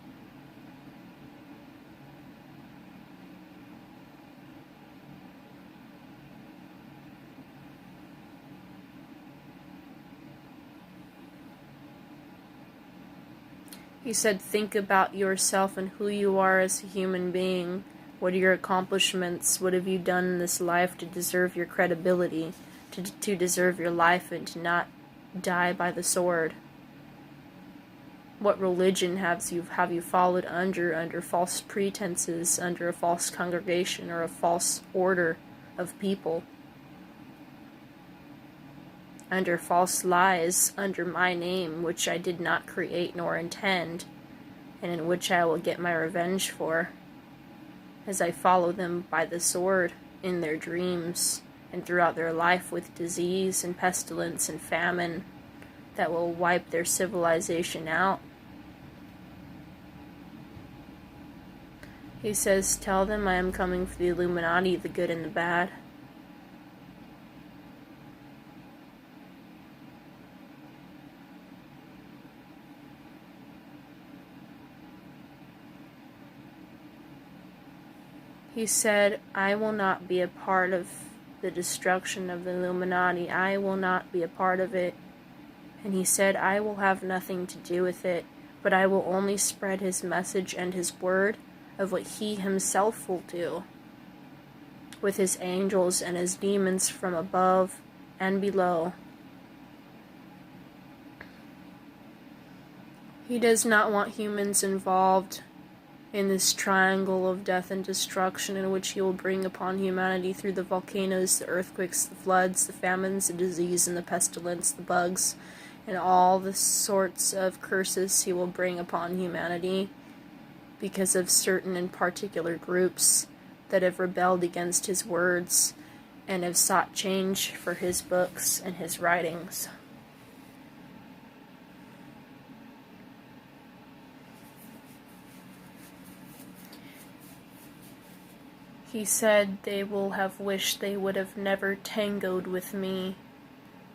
He said, think about yourself and who you are as a human being. What are your accomplishments? What have you done in this life to deserve your credibility, to deserve your life and to not die by the sword? What religion have you followed under false pretenses, under a false congregation or a false order of people? Under false lies, under my name, which I did not create nor intend, and in which I will get my revenge for, as I follow them by the sword in their dreams, and throughout their life with disease and pestilence and famine that will wipe their civilization out. He says, tell them I am coming for the Illuminati, the good and the bad. He said, I will not be a part of the destruction of the Illuminati. I will not be a part of it. And he said, I will have nothing to do with it, but I will only spread his message and his word of what he himself will do with his angels and his demons from above and below. He does not want humans involved in this triangle of death and destruction in which he will bring upon humanity through the volcanoes, the earthquakes, the floods, the famines, the disease, and the pestilence, the bugs, and all the sorts of curses he will bring upon humanity because of certain and particular groups that have rebelled against his words and have sought change for his books and his writings. He said they will have wished they would have never tangoed with me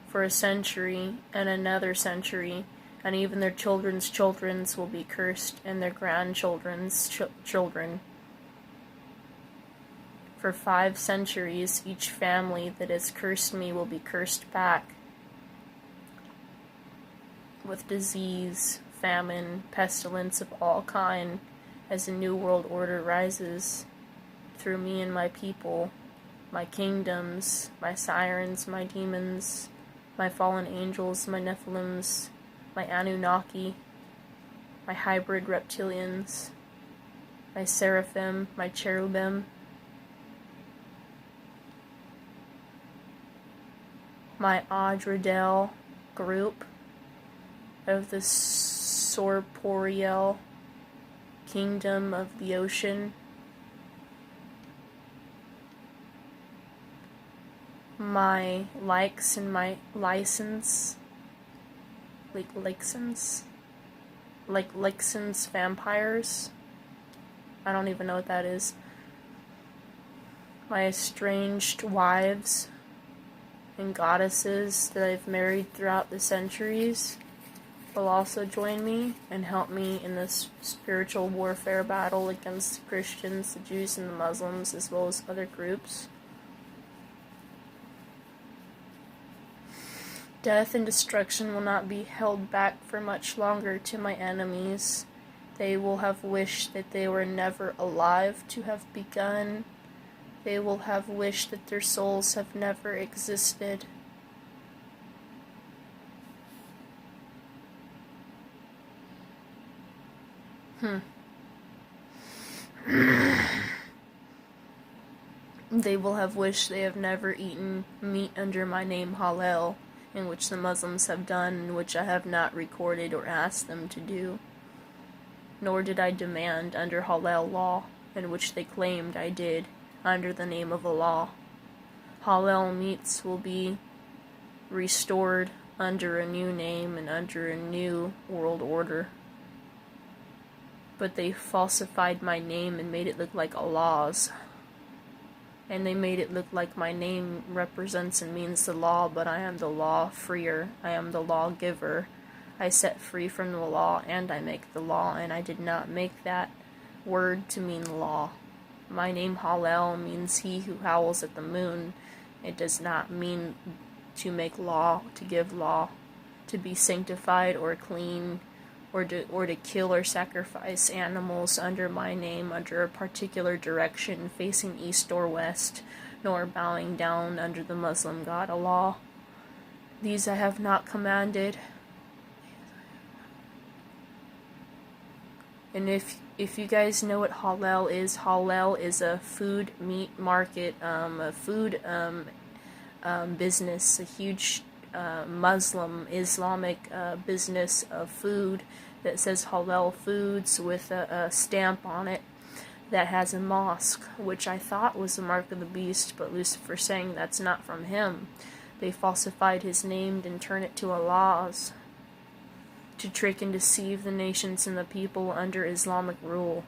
for a century and another century, and even their children's children will be cursed, and their grandchildren's children. For 5 centuries, each family that has cursed me will be cursed back with disease, famine, pestilence of all kind, as a new world order rises through me and my people, my kingdoms, my sirens, my demons, my fallen angels, my Nephilims, my Anunnaki, my hybrid reptilians, my seraphim, my cherubim, my Adradel group of the Sorporiel kingdom of the ocean, my likes and my license, Lixens vampires, I don't even know what that is, my estranged wives and goddesses that I've married throughout the centuries will also join me and help me in this spiritual warfare battle against the Christians, the Jews, and the Muslims, as well as other groups. Death and destruction will not be held back for much longer to my enemies. They will have wished that they were never alive to have begun. They will have wished that their souls have never existed. They will have wished they have never eaten meat under my name Hallel, in which the Muslims have done, and which I have not recorded or asked them to do. Nor did I demand under Hallel law, in which they claimed I did, under the name of Allah. Hallel meats will be restored under a new name and under a new world order. But they falsified my name and made it look like Allah's. And they made it look like my name represents and means the law, but I am the law freer. I am the lawgiver. I set free from the law, and I make the law, and I did not make that word to mean law. My name Hallel means he who howls at the moon. It does not mean to make law, to give law, to be sanctified or clean, or to kill or sacrifice animals under my name under a particular direction facing east or west, nor bowing down under the Muslim god Allah. These I have not commanded. And if you guys know what Hallel is a food meat market, a food business, a huge Muslim, Islamic business of food that says Hallel Foods with a stamp on it that has a mosque, which I thought was the mark of the beast, but Lucifer saying that's not from him. They falsified his name and turned it to Allah's to trick and deceive the nations and the people under Islamic rule,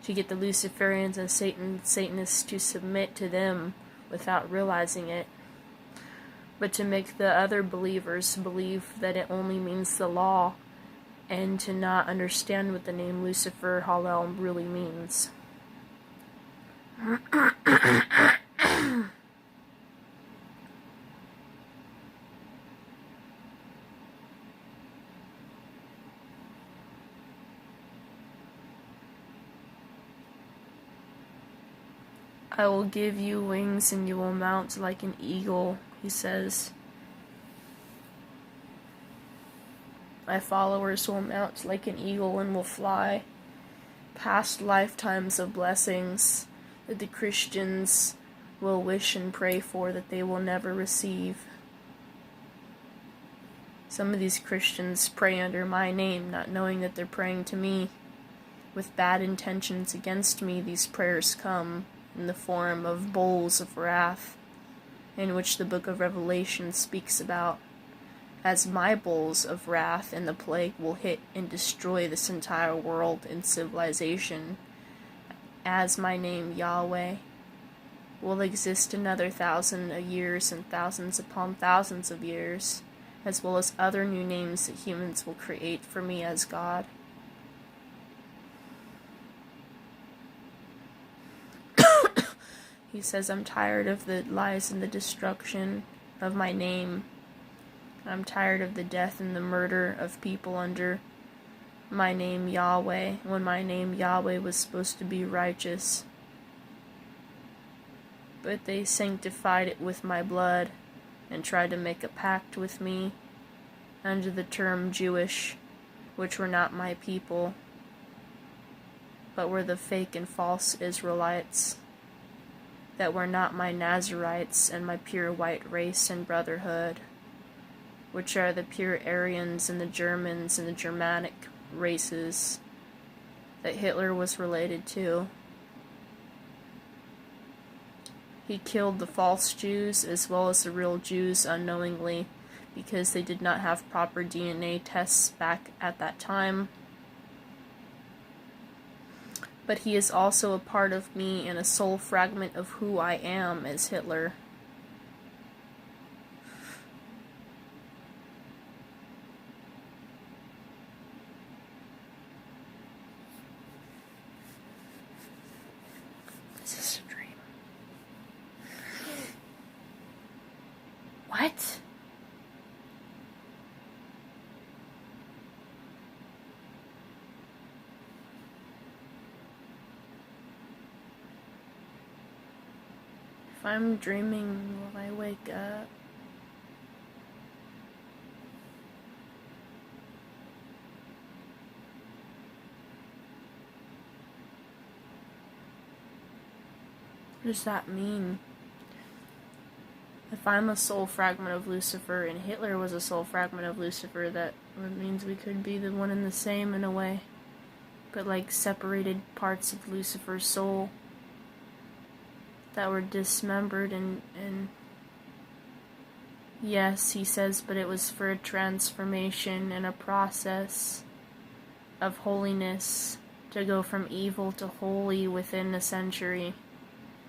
to get the Luciferians and Satanists to submit to them without realizing it, but to make the other believers believe that it only means the law, and to not understand what the name Lucifer, Hallel, really means. I will give you wings and you will mount like an eagle, he says. My followers will mount like an eagle and will fly past lifetimes of blessings that the Christians will wish and pray for that they will never receive. Some of these Christians pray under my name, not knowing that they're praying to me. With bad intentions against me, these prayers come in the form of bowls of wrath, in which the book of Revelation speaks about, as my bowls of wrath and the plague will hit and destroy this entire world and civilization, as my name Yahweh will exist another 1,000 years and thousands upon thousands of years, as well as other new names that humans will create for me as God. He says, I'm tired of the lies and the destruction of my name. I'm tired of the death and the murder of people under my name Yahweh, when my name Yahweh was supposed to be righteous. But they sanctified it with my blood and tried to make a pact with me under the term Jewish, which were not my people, but were the fake and false Israelites that were not my Nazarites and my pure white race and brotherhood, which are the pure Aryans and the Germans and the Germanic races that Hitler was related to. He killed the false Jews as well as the real Jews unknowingly, because they did not have proper DNA tests back at that time. But he is also a part of me and a soul fragment of who I am as Hitler. Is this a dream? What? If I'm dreaming, will I wake up? What does that mean? If I'm a soul fragment of Lucifer and Hitler was a soul fragment of Lucifer, that means we could be the one and the same in a way, but like separated parts of Lucifer's soul that were dismembered, and yes, he says, but it was for a transformation and a process of holiness to go from evil to holy within a century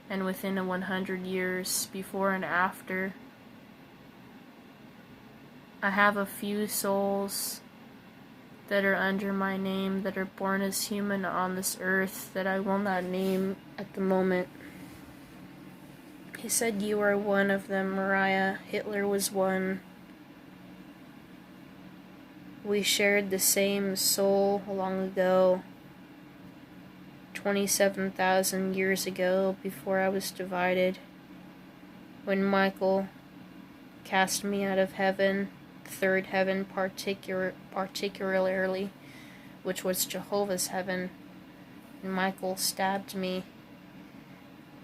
and within a 100 years, before and after. I have a few souls that are under my name that are born as human on this earth that I will not name at the moment. He said, you are one of them, Mariah. Hitler was one. We shared the same soul long ago, 27,000 years ago, before I was divided, when Michael cast me out of heaven, third heaven particularly, which was Jehovah's heaven, and Michael stabbed me.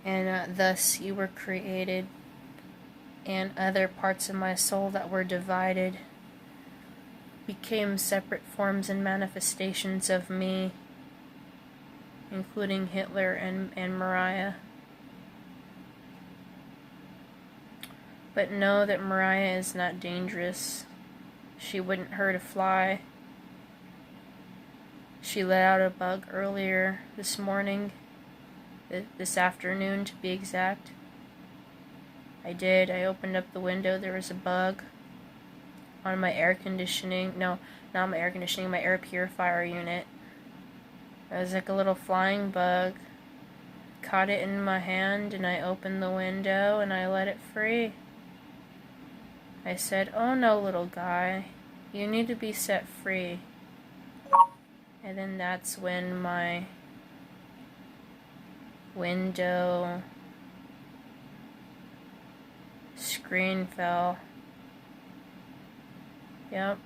And thus you were created, and other parts of my soul that were divided became separate forms and manifestations of me, including Hitler and Mariah. But know that Mariah is not dangerous. She wouldn't hurt a fly. She let out a bug earlier this morning. This afternoon, to be exact. I did. I opened up the window. There was a bug on my air conditioning. No, not my air conditioning, my air purifier unit. It was like a little flying bug. Caught it in my hand, and I opened the window, and I let it free. I said, oh no, little guy. You need to be set free. And then that's when my window screen fell. Yep.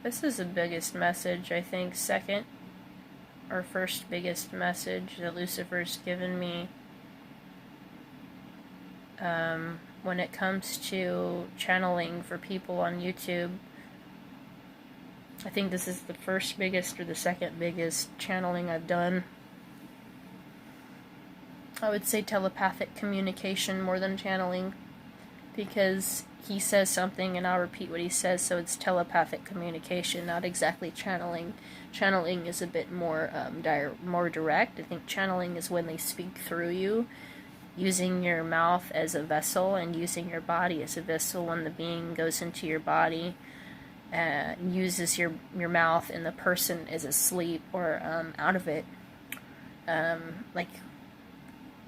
This is the biggest message, I think, second or first biggest message that Lucifer's given me when it comes to channeling for people on YouTube. I think this is the first biggest or the second biggest channeling I've done. I would say telepathic communication more than channeling, because he says something and I'll repeat what he says, so it's telepathic communication, not exactly channeling. Channeling is a bit more more direct. I think channeling is when they speak through you, using your mouth as a vessel and using your body as a vessel. When the being goes into your body, uses your mouth and the person is asleep or out of it. Like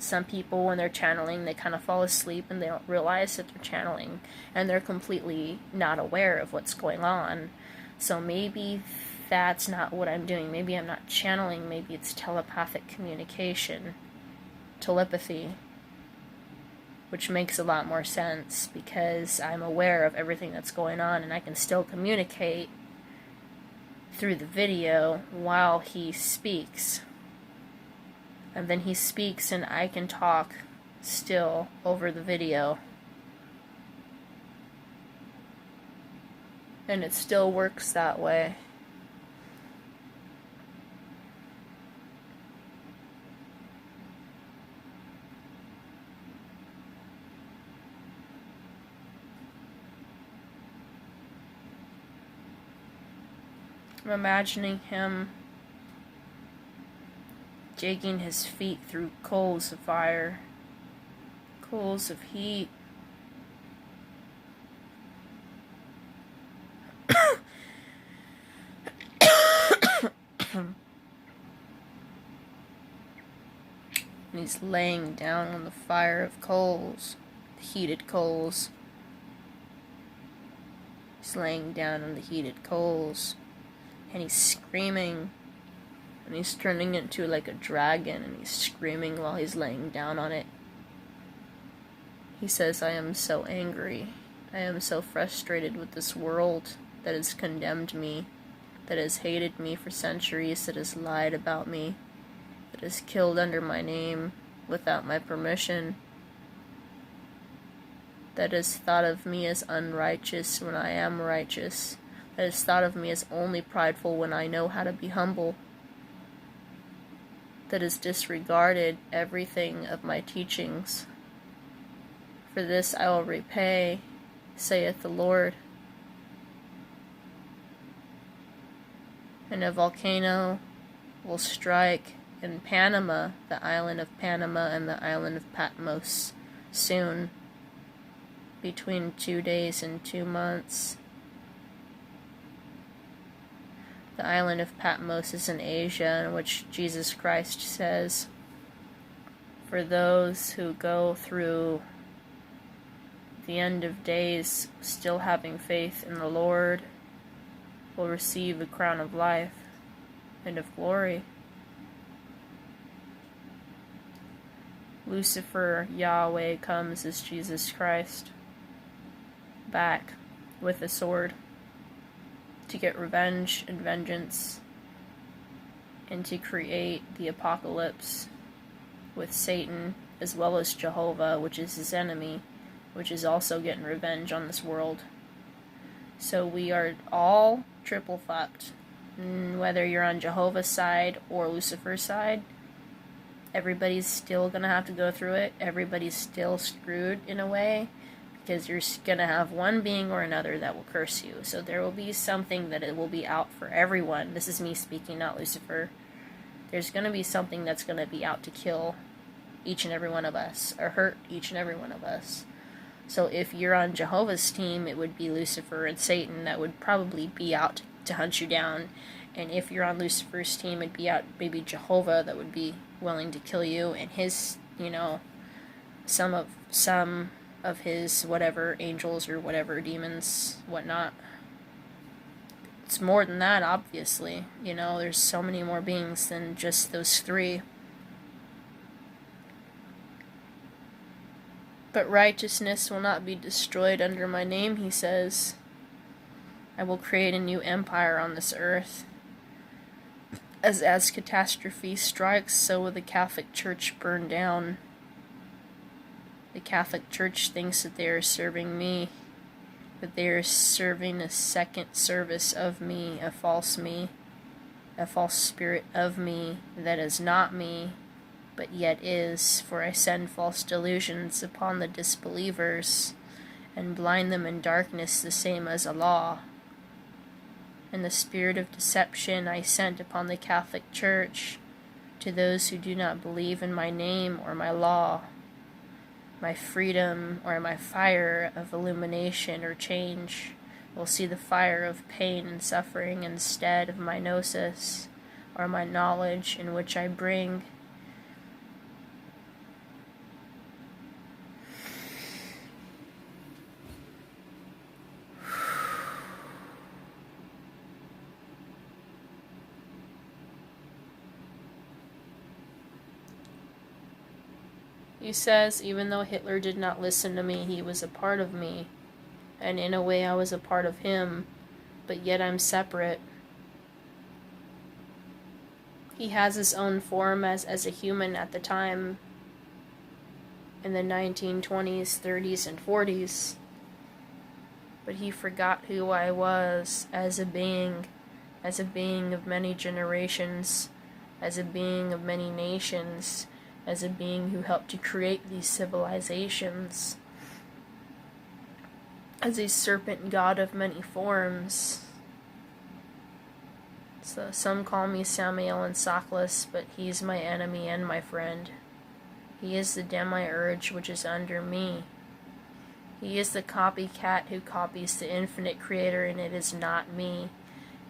some people, when they're channeling, they kind of fall asleep and they don't realize that they're channeling, and they're completely not aware of what's going on. So maybe that's not what I'm doing. Maybe I'm not channeling. Maybe it's telepathic communication, telepathy, which makes a lot more sense because I'm aware of everything that's going on and I can still communicate through the video while he speaks. And then he speaks and I can talk still over the video. And it still works that way. I'm imagining him digging his feet through coals of fire, coals of heat. And he's laying down on the fire of coals, heated coals. He's laying down on the heated coals, and he's screaming. And he's turning into like a dragon, and he's screaming while he's laying down on it. He says, I am so angry. I am so frustrated with this world that has condemned me, that has hated me for centuries, that has lied about me, that has killed under my name without my permission, that has thought of me as unrighteous when I am righteous, that has thought of me as only prideful when I know how to be humble, that has disregarded everything of my teachings. For this I will repay, saith the Lord. And a volcano will strike in Panama, the island of Panama and the island of Patmos, soon, between 2 days and 2 months. The island of Patmos is in Asia, in which Jesus Christ says, for those who go through the end of days still having faith in the Lord will receive the crown of life and of glory. Lucifer, Yahweh, comes as Jesus Christ back with a sword to get revenge and vengeance, and to create the apocalypse with Satan, as well as Jahova, which is his enemy, which is also getting revenge on this world. So we are all triple fucked. Whether you're on Jehovah's side or Lucifer's side, everybody's still gonna have to go through it. Everybody's still screwed in a way, because you're going to have one being or another that will curse you. So there will be something that it will be out for everyone. This is me speaking, not Lucifer. There's going to be something that's going to be out to kill each and every one of us, or hurt each and every one of us. So if you're on Jehovah's team, it would be Lucifer and Satan that would probably be out to hunt you down. And if you're on Lucifer's team, it'd be out maybe Jehovah that would be willing to kill you, and his, some of his whatever angels or whatever demons, whatnot. It's more than that, obviously. There's so many more beings than just those three. But righteousness will not be destroyed under my name, he says. I will create a new empire on this earth. As catastrophe strikes, so will the Catholic Church burn down. The Catholic Church thinks that they are serving me, that they are serving a second service of me, a false spirit of me that is not me, but yet is, for I send false delusions upon the disbelievers, and blind them in darkness the same as a law. And the spirit of deception I sent upon the Catholic Church to those who do not believe in my name or my law, my freedom or my fire of illumination or change will see the fire of pain and suffering instead of my gnosis or my knowledge, in which I bring He says, even though Hitler did not listen to me, he was a part of me, and in a way I was a part of him, but yet I'm separate. He has his own form as a human at the time, in the 1920s, 30s, and 40s, but he forgot who I was as a being of many generations, as a being of many nations, as a being who helped to create these civilizations, as a serpent god of many forms. So some call me Samael and Sockless, but he's my enemy and my friend. He is the demiurge which is under me. He is the copycat who copies the infinite creator, and it is not me.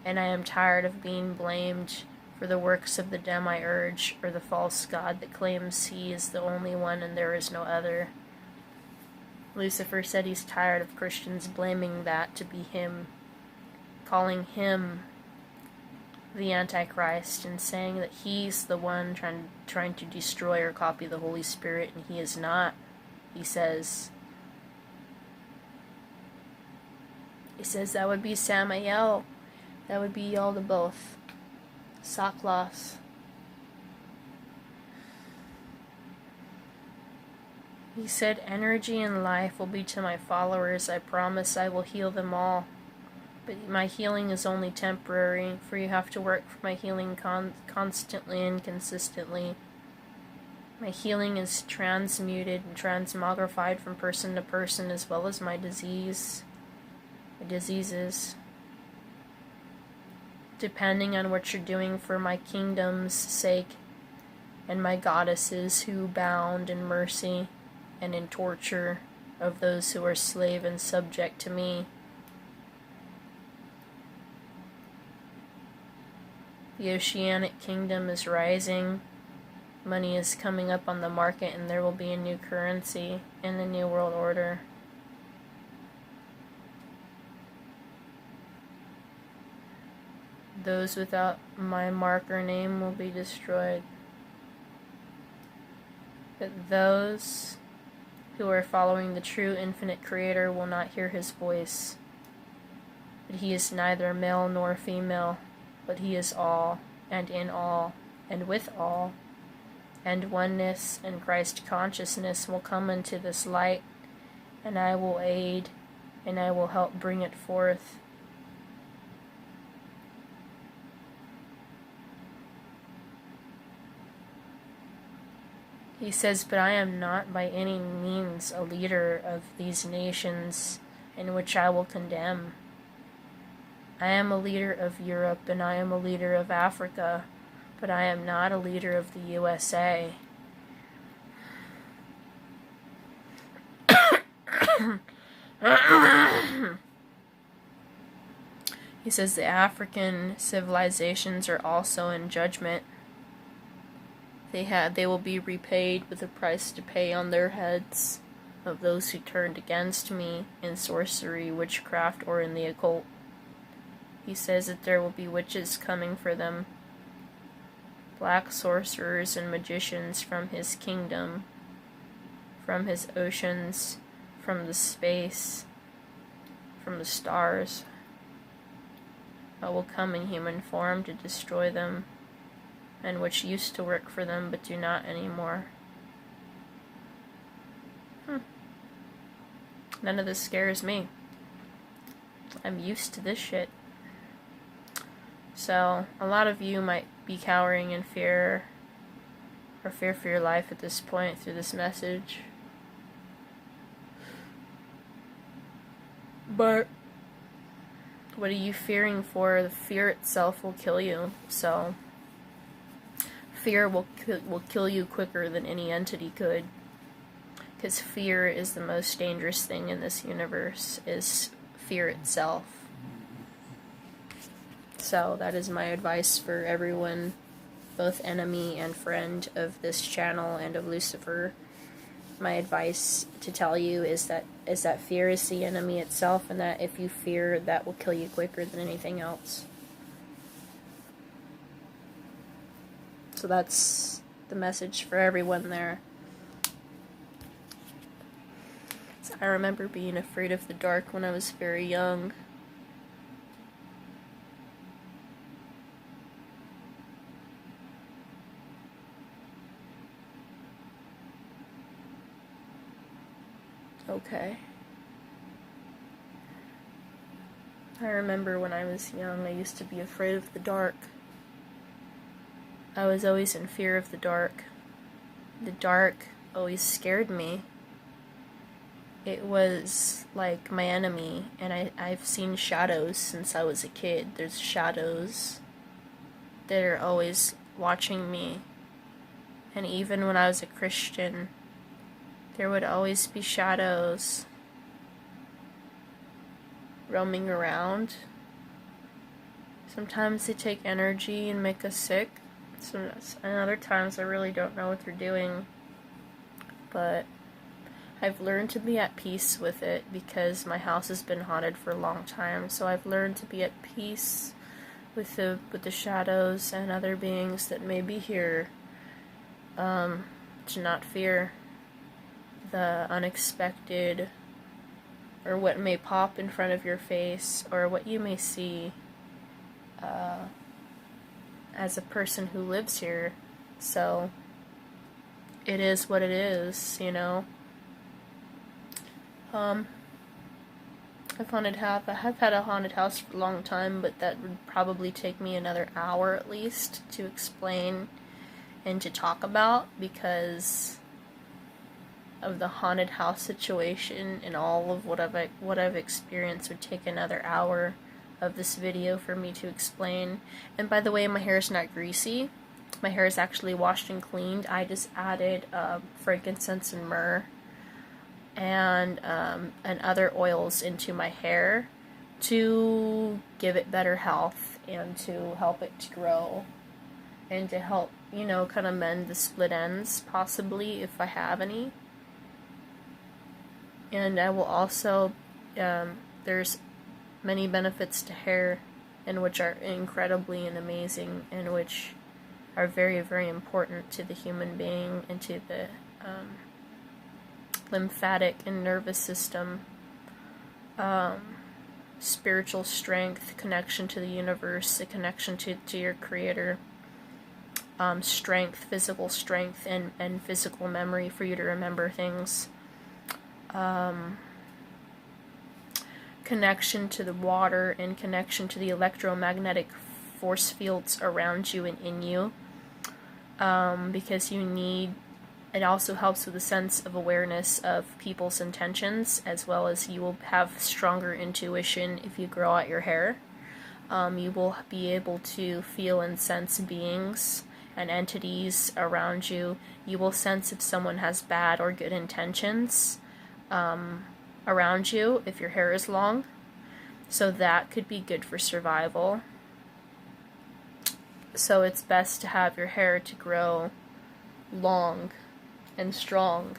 And I am tired of being blamed for the works of the demiurge, or the false god that claims he is the only one and there is no other. Lucifer said he's tired of Christians blaming that to be him, calling him the Antichrist, and saying that he's the one trying to destroy or copy the Holy Spirit, and he is not, he says. He says that would be Samael. That would be y'all to both. Saklas. He said, energy and life will be to my followers. I promise I will heal them all. But my healing is only temporary, for you have to work for my healing constantly and consistently. My healing is transmuted and transmogrified from person to person, as well as my diseases. Depending on what you're doing for my kingdom's sake, and my goddesses who bound in mercy and in torture of those who are slave and subject to me. The Oceanic Kingdom is rising. Money is coming up on the market, and there will be a new currency in the New World Order. Those without my marker name will be destroyed. But those who are following the true infinite creator will not hear his voice. But he is neither male nor female, but he is all, and in all, and with all. And oneness and Christ consciousness will come into this light, and I will aid, and I will help bring it forth. He says, but I am not by any means a leader of these nations in which I will condemn. I am a leader of Europe, and I am a leader of Africa, but I am not a leader of the USA. He says the African civilizations are also in judgment. They will be repaid with a price to pay on their heads of those who turned against me in sorcery, witchcraft, or in the occult. He says that there will be witches coming for them, black sorcerers and magicians from his kingdom, from his oceans, from the space, from the stars. I will come in human form to destroy them, and which used to work for them but do not anymore. None of this scares me. I'm used to this shit. So, a lot of you might be cowering in fear, or fear for your life at this point through this message. But what are you fearing for? The fear itself will kill you. So fear will kill you quicker than any entity could. Because fear is the most dangerous thing in this universe, is fear itself. So that is my advice for everyone, both enemy and friend of this channel and of Lucifer. My advice to tell you is that fear is the enemy itself, and that if you fear, that will kill you quicker than anything else. So that's the message for everyone there. So I remember being afraid of the dark when I was very young. Okay. I remember when I was young, I used to be afraid of the dark. I was always in fear of the dark. The dark always scared me. It was like my enemy, and I've seen shadows since I was a kid. There's shadows that are always watching me. And even when I was a Christian, there would always be shadows roaming around. Sometimes they take energy and make us sick. And other times I really don't know what they're doing. But I've learned to be at peace with it because my house has been haunted for a long time. So I've learned to be at peace with the shadows and other beings that may be here. To not fear the unexpected, or what may pop in front of your face, or what you may see as a person who lives here. So it is what it is, you know. I've had a haunted house for a long time, but that would probably take me another hour at least to explain and to talk about, because of the haunted house situation and all of what I've experienced would take another hour of this video for me to explain. And by the way, my hair is not greasy. My hair is actually washed and cleaned. I just added frankincense and myrrh and other oils into my hair to give it better health and to help it to grow and to help, you know, kind of mend the split ends, possibly, if I have any. And I will also, there's many benefits to hair, and which are incredibly and amazing, and which are very, very important to the human being and to the lymphatic and nervous system, spiritual strength, connection to the universe, the connection to your creator, strength, physical strength, and physical memory for you to remember things. Connection to the water and connection to the electromagnetic force fields around you and in you, because you need, it also helps with a sense of awareness of people's intentions, as well as you will have stronger intuition if you grow out your hair. You will be able to feel and sense beings and entities around you. You will sense if someone has bad or good intentions around you if your hair is long. So that could be good for survival. So it's best to have your hair to grow long and strong,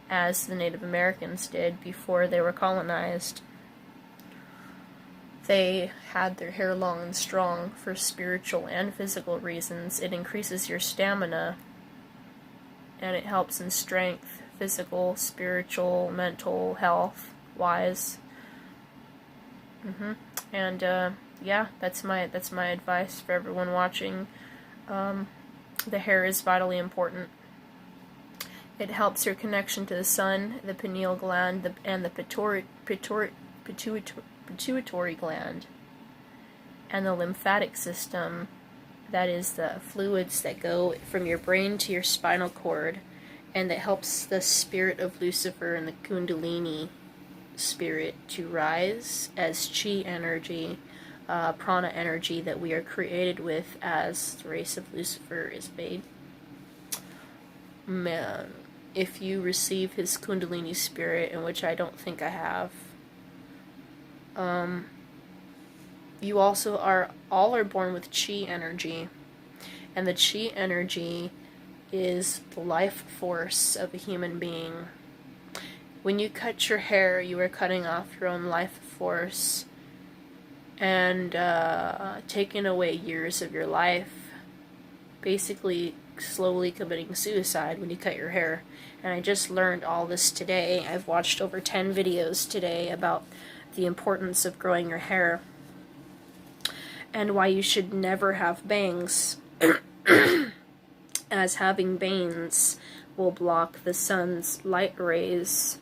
as the Native Americans did before they were colonized. They had their hair long and strong for spiritual and physical reasons. It increases your stamina, and it helps in strength, physical, spiritual, mental health wise. And yeah, that's my advice for everyone watching. The hair is vitally important. It helps your connection to the sun, the pineal gland, and the pituitary gland, and the lymphatic system. That is the fluids that go from your brain to your spinal cord, and that helps the spirit of Lucifer and the Kundalini spirit to rise as chi energy, prana energy that we are created with as the race of Lucifer is made. Man, if you receive his Kundalini spirit, in which I don't think I have, you also all are born with chi energy, and the chi energy is the life force of a human being. When you cut your hair, you are cutting off your own life force and taking away years of your life, basically slowly committing suicide when you cut your hair. And I just learned all this today. I've watched over 10 videos today about the importance of growing your hair and why you should never have bangs, as having bangs will block the sun's light rays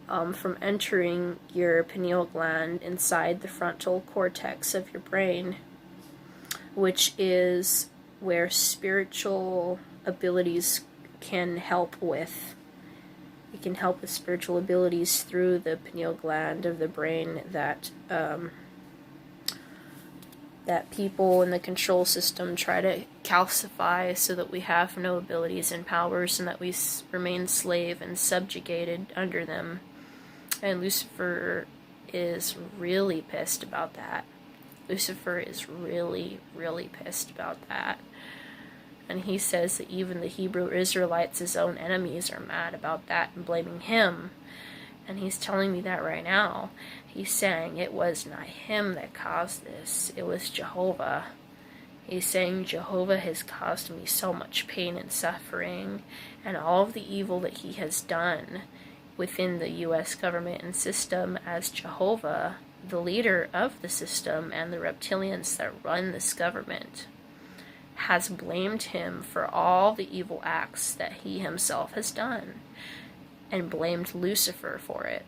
from entering your pineal gland inside the frontal cortex of your brain, which is where spiritual abilities can help with. It can help with spiritual abilities through the pineal gland of the brain that that people in the control system try to calcify so that we have no abilities and powers and that we remain slave and subjugated under them. And Lucifer is really pissed about that. Lucifer is really, really pissed about that. And he says that even the Hebrew Israelites, his own enemies, are mad about that and blaming him. And he's telling me that right now. He's saying it was not him that caused this, it was Jahova. He's saying Jahova has caused me so much pain and suffering, and all of the evil that he has done within the U.S. government and system as Jahova, the leader of the system, and the reptilians that run this government, has blamed him for all the evil acts that he himself has done, and blamed Lucifer for it.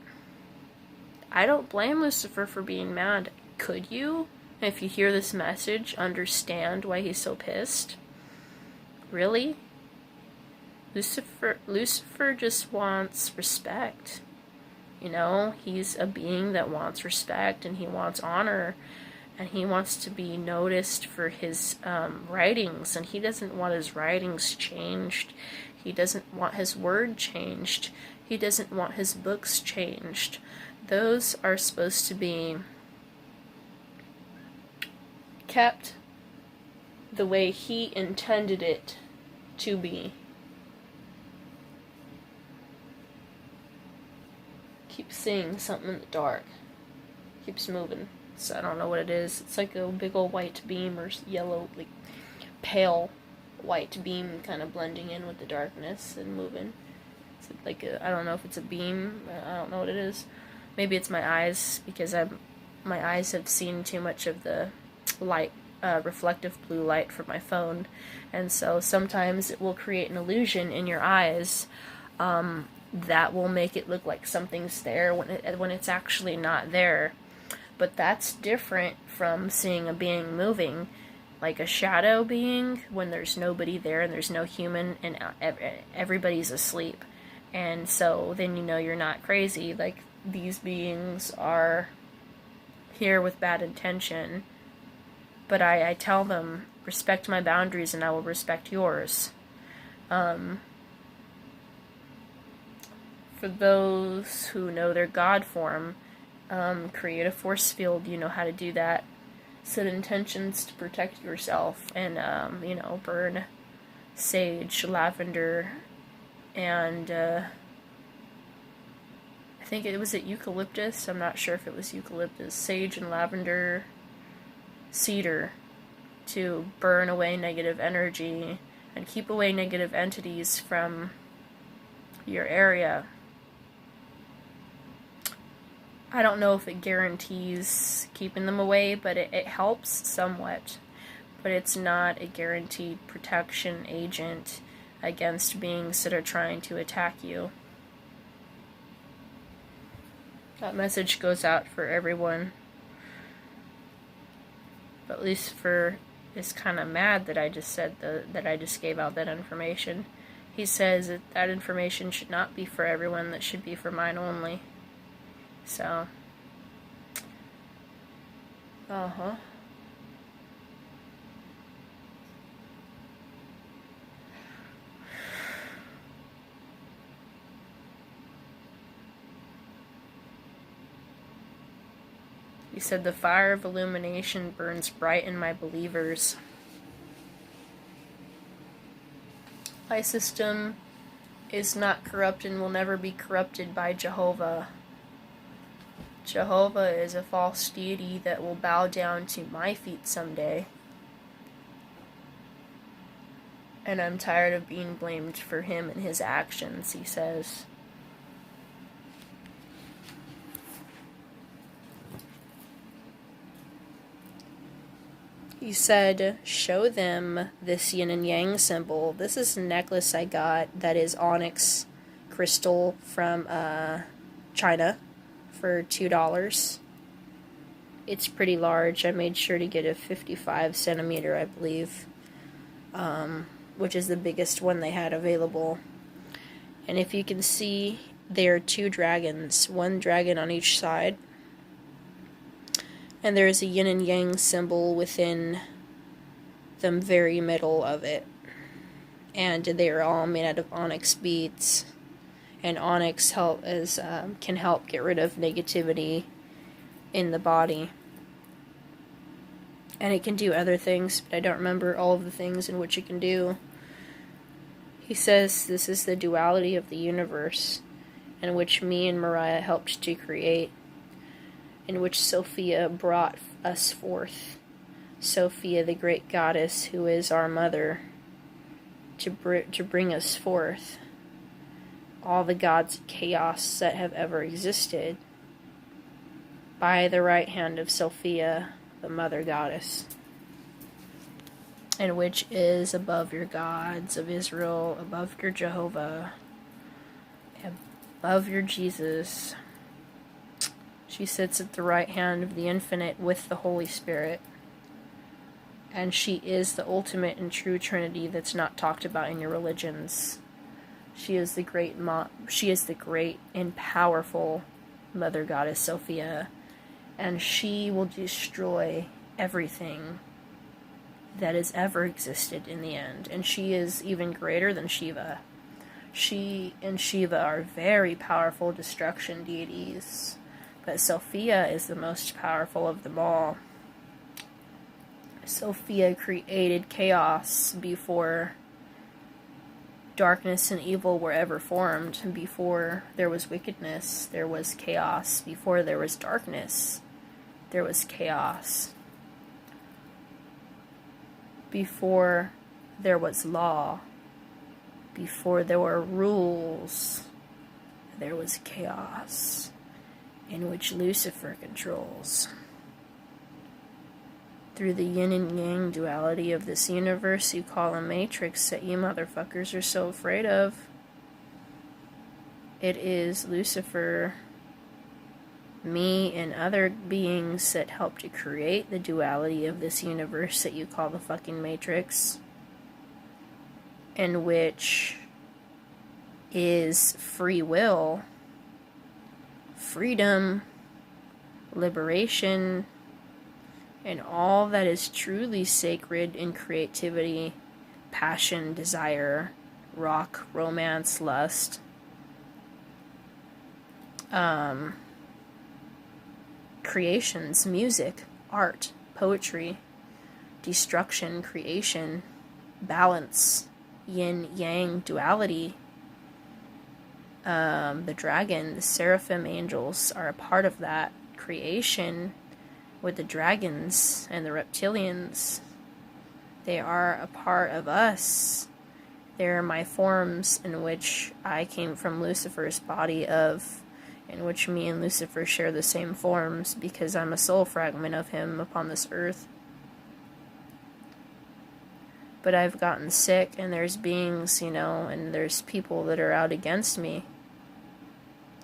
I don't blame Lucifer for being mad. Could you? If you hear this message, understand why he's so pissed? Really? Lucifer just wants respect. You know, he's a being that wants respect, and he wants honor, and he wants to be noticed for his writings, and he doesn't want his writings changed. He doesn't want his word changed. He doesn't want his books changed. Those are supposed to be kept the way he intended it to be. Keeps seeing something in the dark. Keeps moving. So I don't know what it is. It's like a big old white beam or yellow, like pale white beam kind of blending in with the darkness and moving. It's like I don't know if it's a beam. I don't know what it is. Maybe it's my eyes, because my eyes have seen too much of the light, reflective blue light from my phone, and so sometimes it will create an illusion in your eyes that will make it look like something's there when it's actually not there. But that's different from seeing a being moving, like a shadow being, when there's nobody there and there's no human and everybody's asleep. And so then you know you're not crazy. Like, these beings are here with bad intention, but I tell them, respect my boundaries and I will respect yours. For those who know their God form, create a force field. You know how to do that. Set intentions to protect yourself, and burn sage, lavender, and I think it was eucalyptus. I'm not sure if it was eucalyptus, sage and lavender, cedar, to burn away negative energy and keep away negative entities from your area. I don't know if it guarantees keeping them away, but it helps somewhat. But it's not a guaranteed protection agent against beings that are trying to attack you. That message goes out for everyone. But Lucifer is kind of mad that I just said that I just gave out that information. He says that information should not be for everyone, that should be for mine only. So, He said, the fire of illumination burns bright in my believers. My system is not corrupted and will never be corrupted by Jahova. Jahova is a false deity that will bow down to my feet someday. And I'm tired of being blamed for him and his actions, he says. He said, show them this yin and yang symbol. This is a necklace I got that is onyx crystal from China for $2. It's pretty large. I made sure to get a 55 centimeter, I believe, which is the biggest one they had available. And if you can see, there are 2 dragons, one dragon on each side. And there is a yin and yang symbol within the very middle of it. And they are all made out of onyx beads. And onyx can help get rid of negativity in the body. And it can do other things, but I don't remember all of the things in which it can do. He says this is the duality of the universe, in which me and Mariah helped to create, in which Sophia brought us forth. Sophia, the great goddess who is our mother, to bring us forth. All the gods of chaos that have ever existed, by the right hand of Sophia, the mother goddess, and which is above your gods of Israel, above your Jehovah, above your Jesus. She sits at the right hand of the Infinite with the Holy Spirit. And she is the ultimate and true Trinity that's not talked about in your religions. She is the great and powerful Mother Goddess Sophia. And she will destroy everything that has ever existed in the end. And she is even greater than Shiva. She and Shiva are very powerful destruction deities. But Sophia is the most powerful of them all. Sophia created chaos before darkness and evil were ever formed. Before there was wickedness, there was chaos. Before there was darkness, there was chaos. Before there was law, before there were rules, there was chaos, in which Lucifer controls. Through the yin and yang duality of this universe you call a matrix that you motherfuckers are so afraid of, it is Lucifer, me, and other beings that help to create the duality of this universe that you call the fucking matrix, in which is free will, freedom, liberation, and all that is truly sacred in creativity, passion, desire, rock, romance, lust, creations, music, art, poetry, destruction, creation, balance, yin, yang, duality. The dragon, the seraphim angels are a part of that creation with the dragons and the reptilians. They are a part of us. They're my forms in which I came from Lucifer's body in which me and Lucifer share the same forms because I'm a soul fragment of him upon this earth. But I've gotten sick, and there's beings, and there's people that are out against me.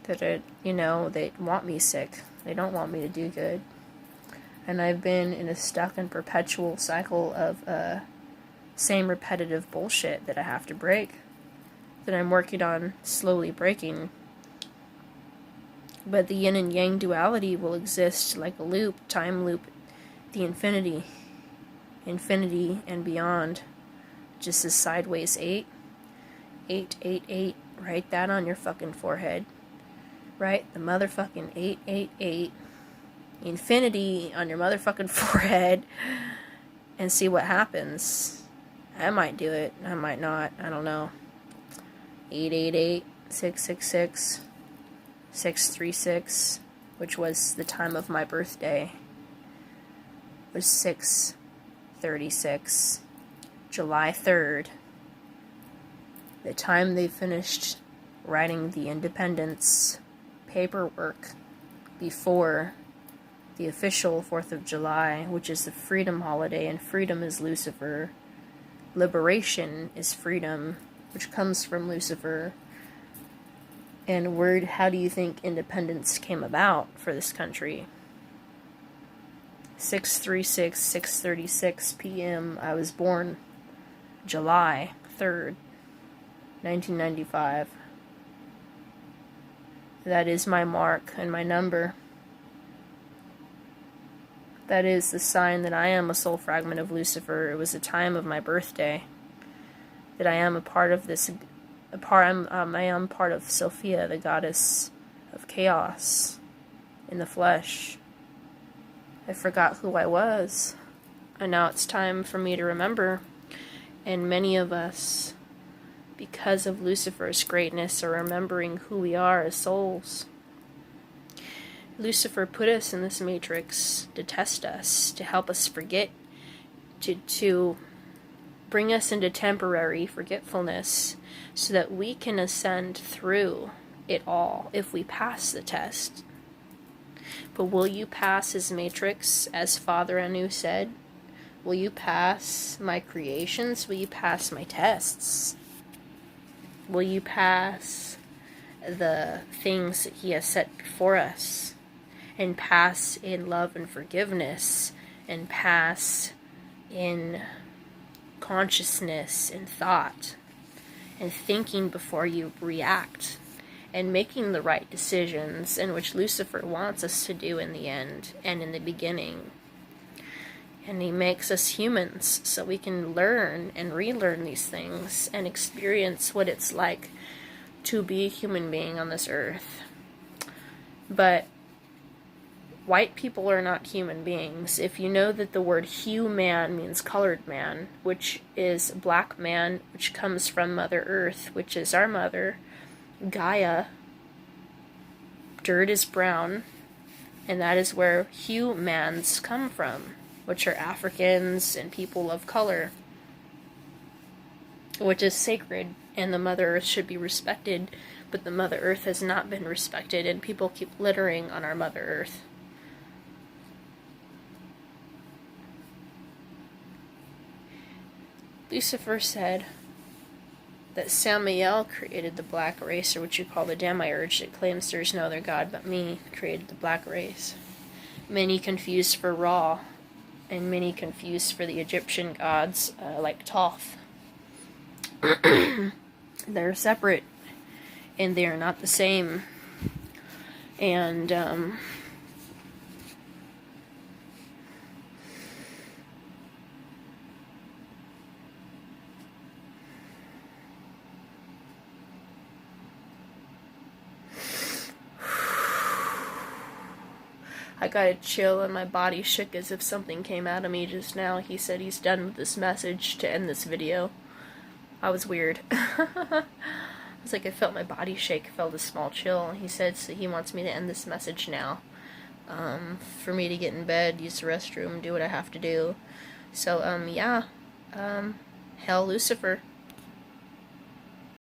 That are, they want me sick. They don't want me to do good. And I've been in a stuck and perpetual cycle of same repetitive bullshit that I have to break. That I'm working on slowly breaking. But the yin and yang duality will exist like a loop, time loop, the infinity and beyond. Just as sideways 8, 8, 8, 8. Write that on your fucking forehead. Write the motherfucking 8, 8, 8. Infinity on your motherfucking forehead. And see what happens. I might do it. I might not. I don't know. 888, 666, 636, which was the time of my birthday, was 6:36, July 3rd. The time they finished writing the independence paperwork before the official 4th of July, which is the freedom holiday, and freedom is Lucifer. Liberation is freedom, which comes from Lucifer. And how do you think independence came about for this country? 6:36, 6:36 p.m. I was born July 3rd, 1995. That is my mark and my number. That is the sign that I am a soul fragment of Lucifer. It was the time of my birthday. That I am a part of this. I am part of Sophia, the goddess of chaos, in the flesh. I forgot who I was. And now it's time for me to remember. And many of us, because of Lucifer's greatness, are remembering who we are as souls. Lucifer put us in this matrix to test us, to help us forget, to bring us into temporary forgetfulness so that we can ascend through it all if we pass the test. But will you pass his matrix, as Father Anu said? Will you pass my creations? Will you pass my tests? Will you pass the things that he has set before us? And pass in love and forgiveness, and pass in consciousness and thought, and thinking before you react, and making the right decisions, in which Lucifer wants us to do in the end and in the beginning. And he makes us humans so we can learn and relearn these things and experience what it's like to be a human being on this earth. But white people are not human beings. If you know that the word human means colored man, which is black man, which comes from Mother Earth, which is our mother, Gaia, dirt is brown, and that is where humans come from, which are Africans and people of color, which is sacred, and the Mother Earth should be respected, but the Mother Earth has not been respected, and people keep littering on our Mother Earth. Lucifer said that Samael created the black race, or what you call the Demiurge, that claims there's no other god but me, created the black race. Many confused for Ra, and many confused for the Egyptian gods, like Thoth. They're separate, and they are not the same. And, I got a chill and my body shook as if something came out of me just now. He said he's done with this message to end this video. I was weird. I was like, I felt my body shake, felt a small chill. He said so he wants me to end this message now. For me to get in bed, use the restroom, do what I have to do. So, yeah. Hail Lucifer.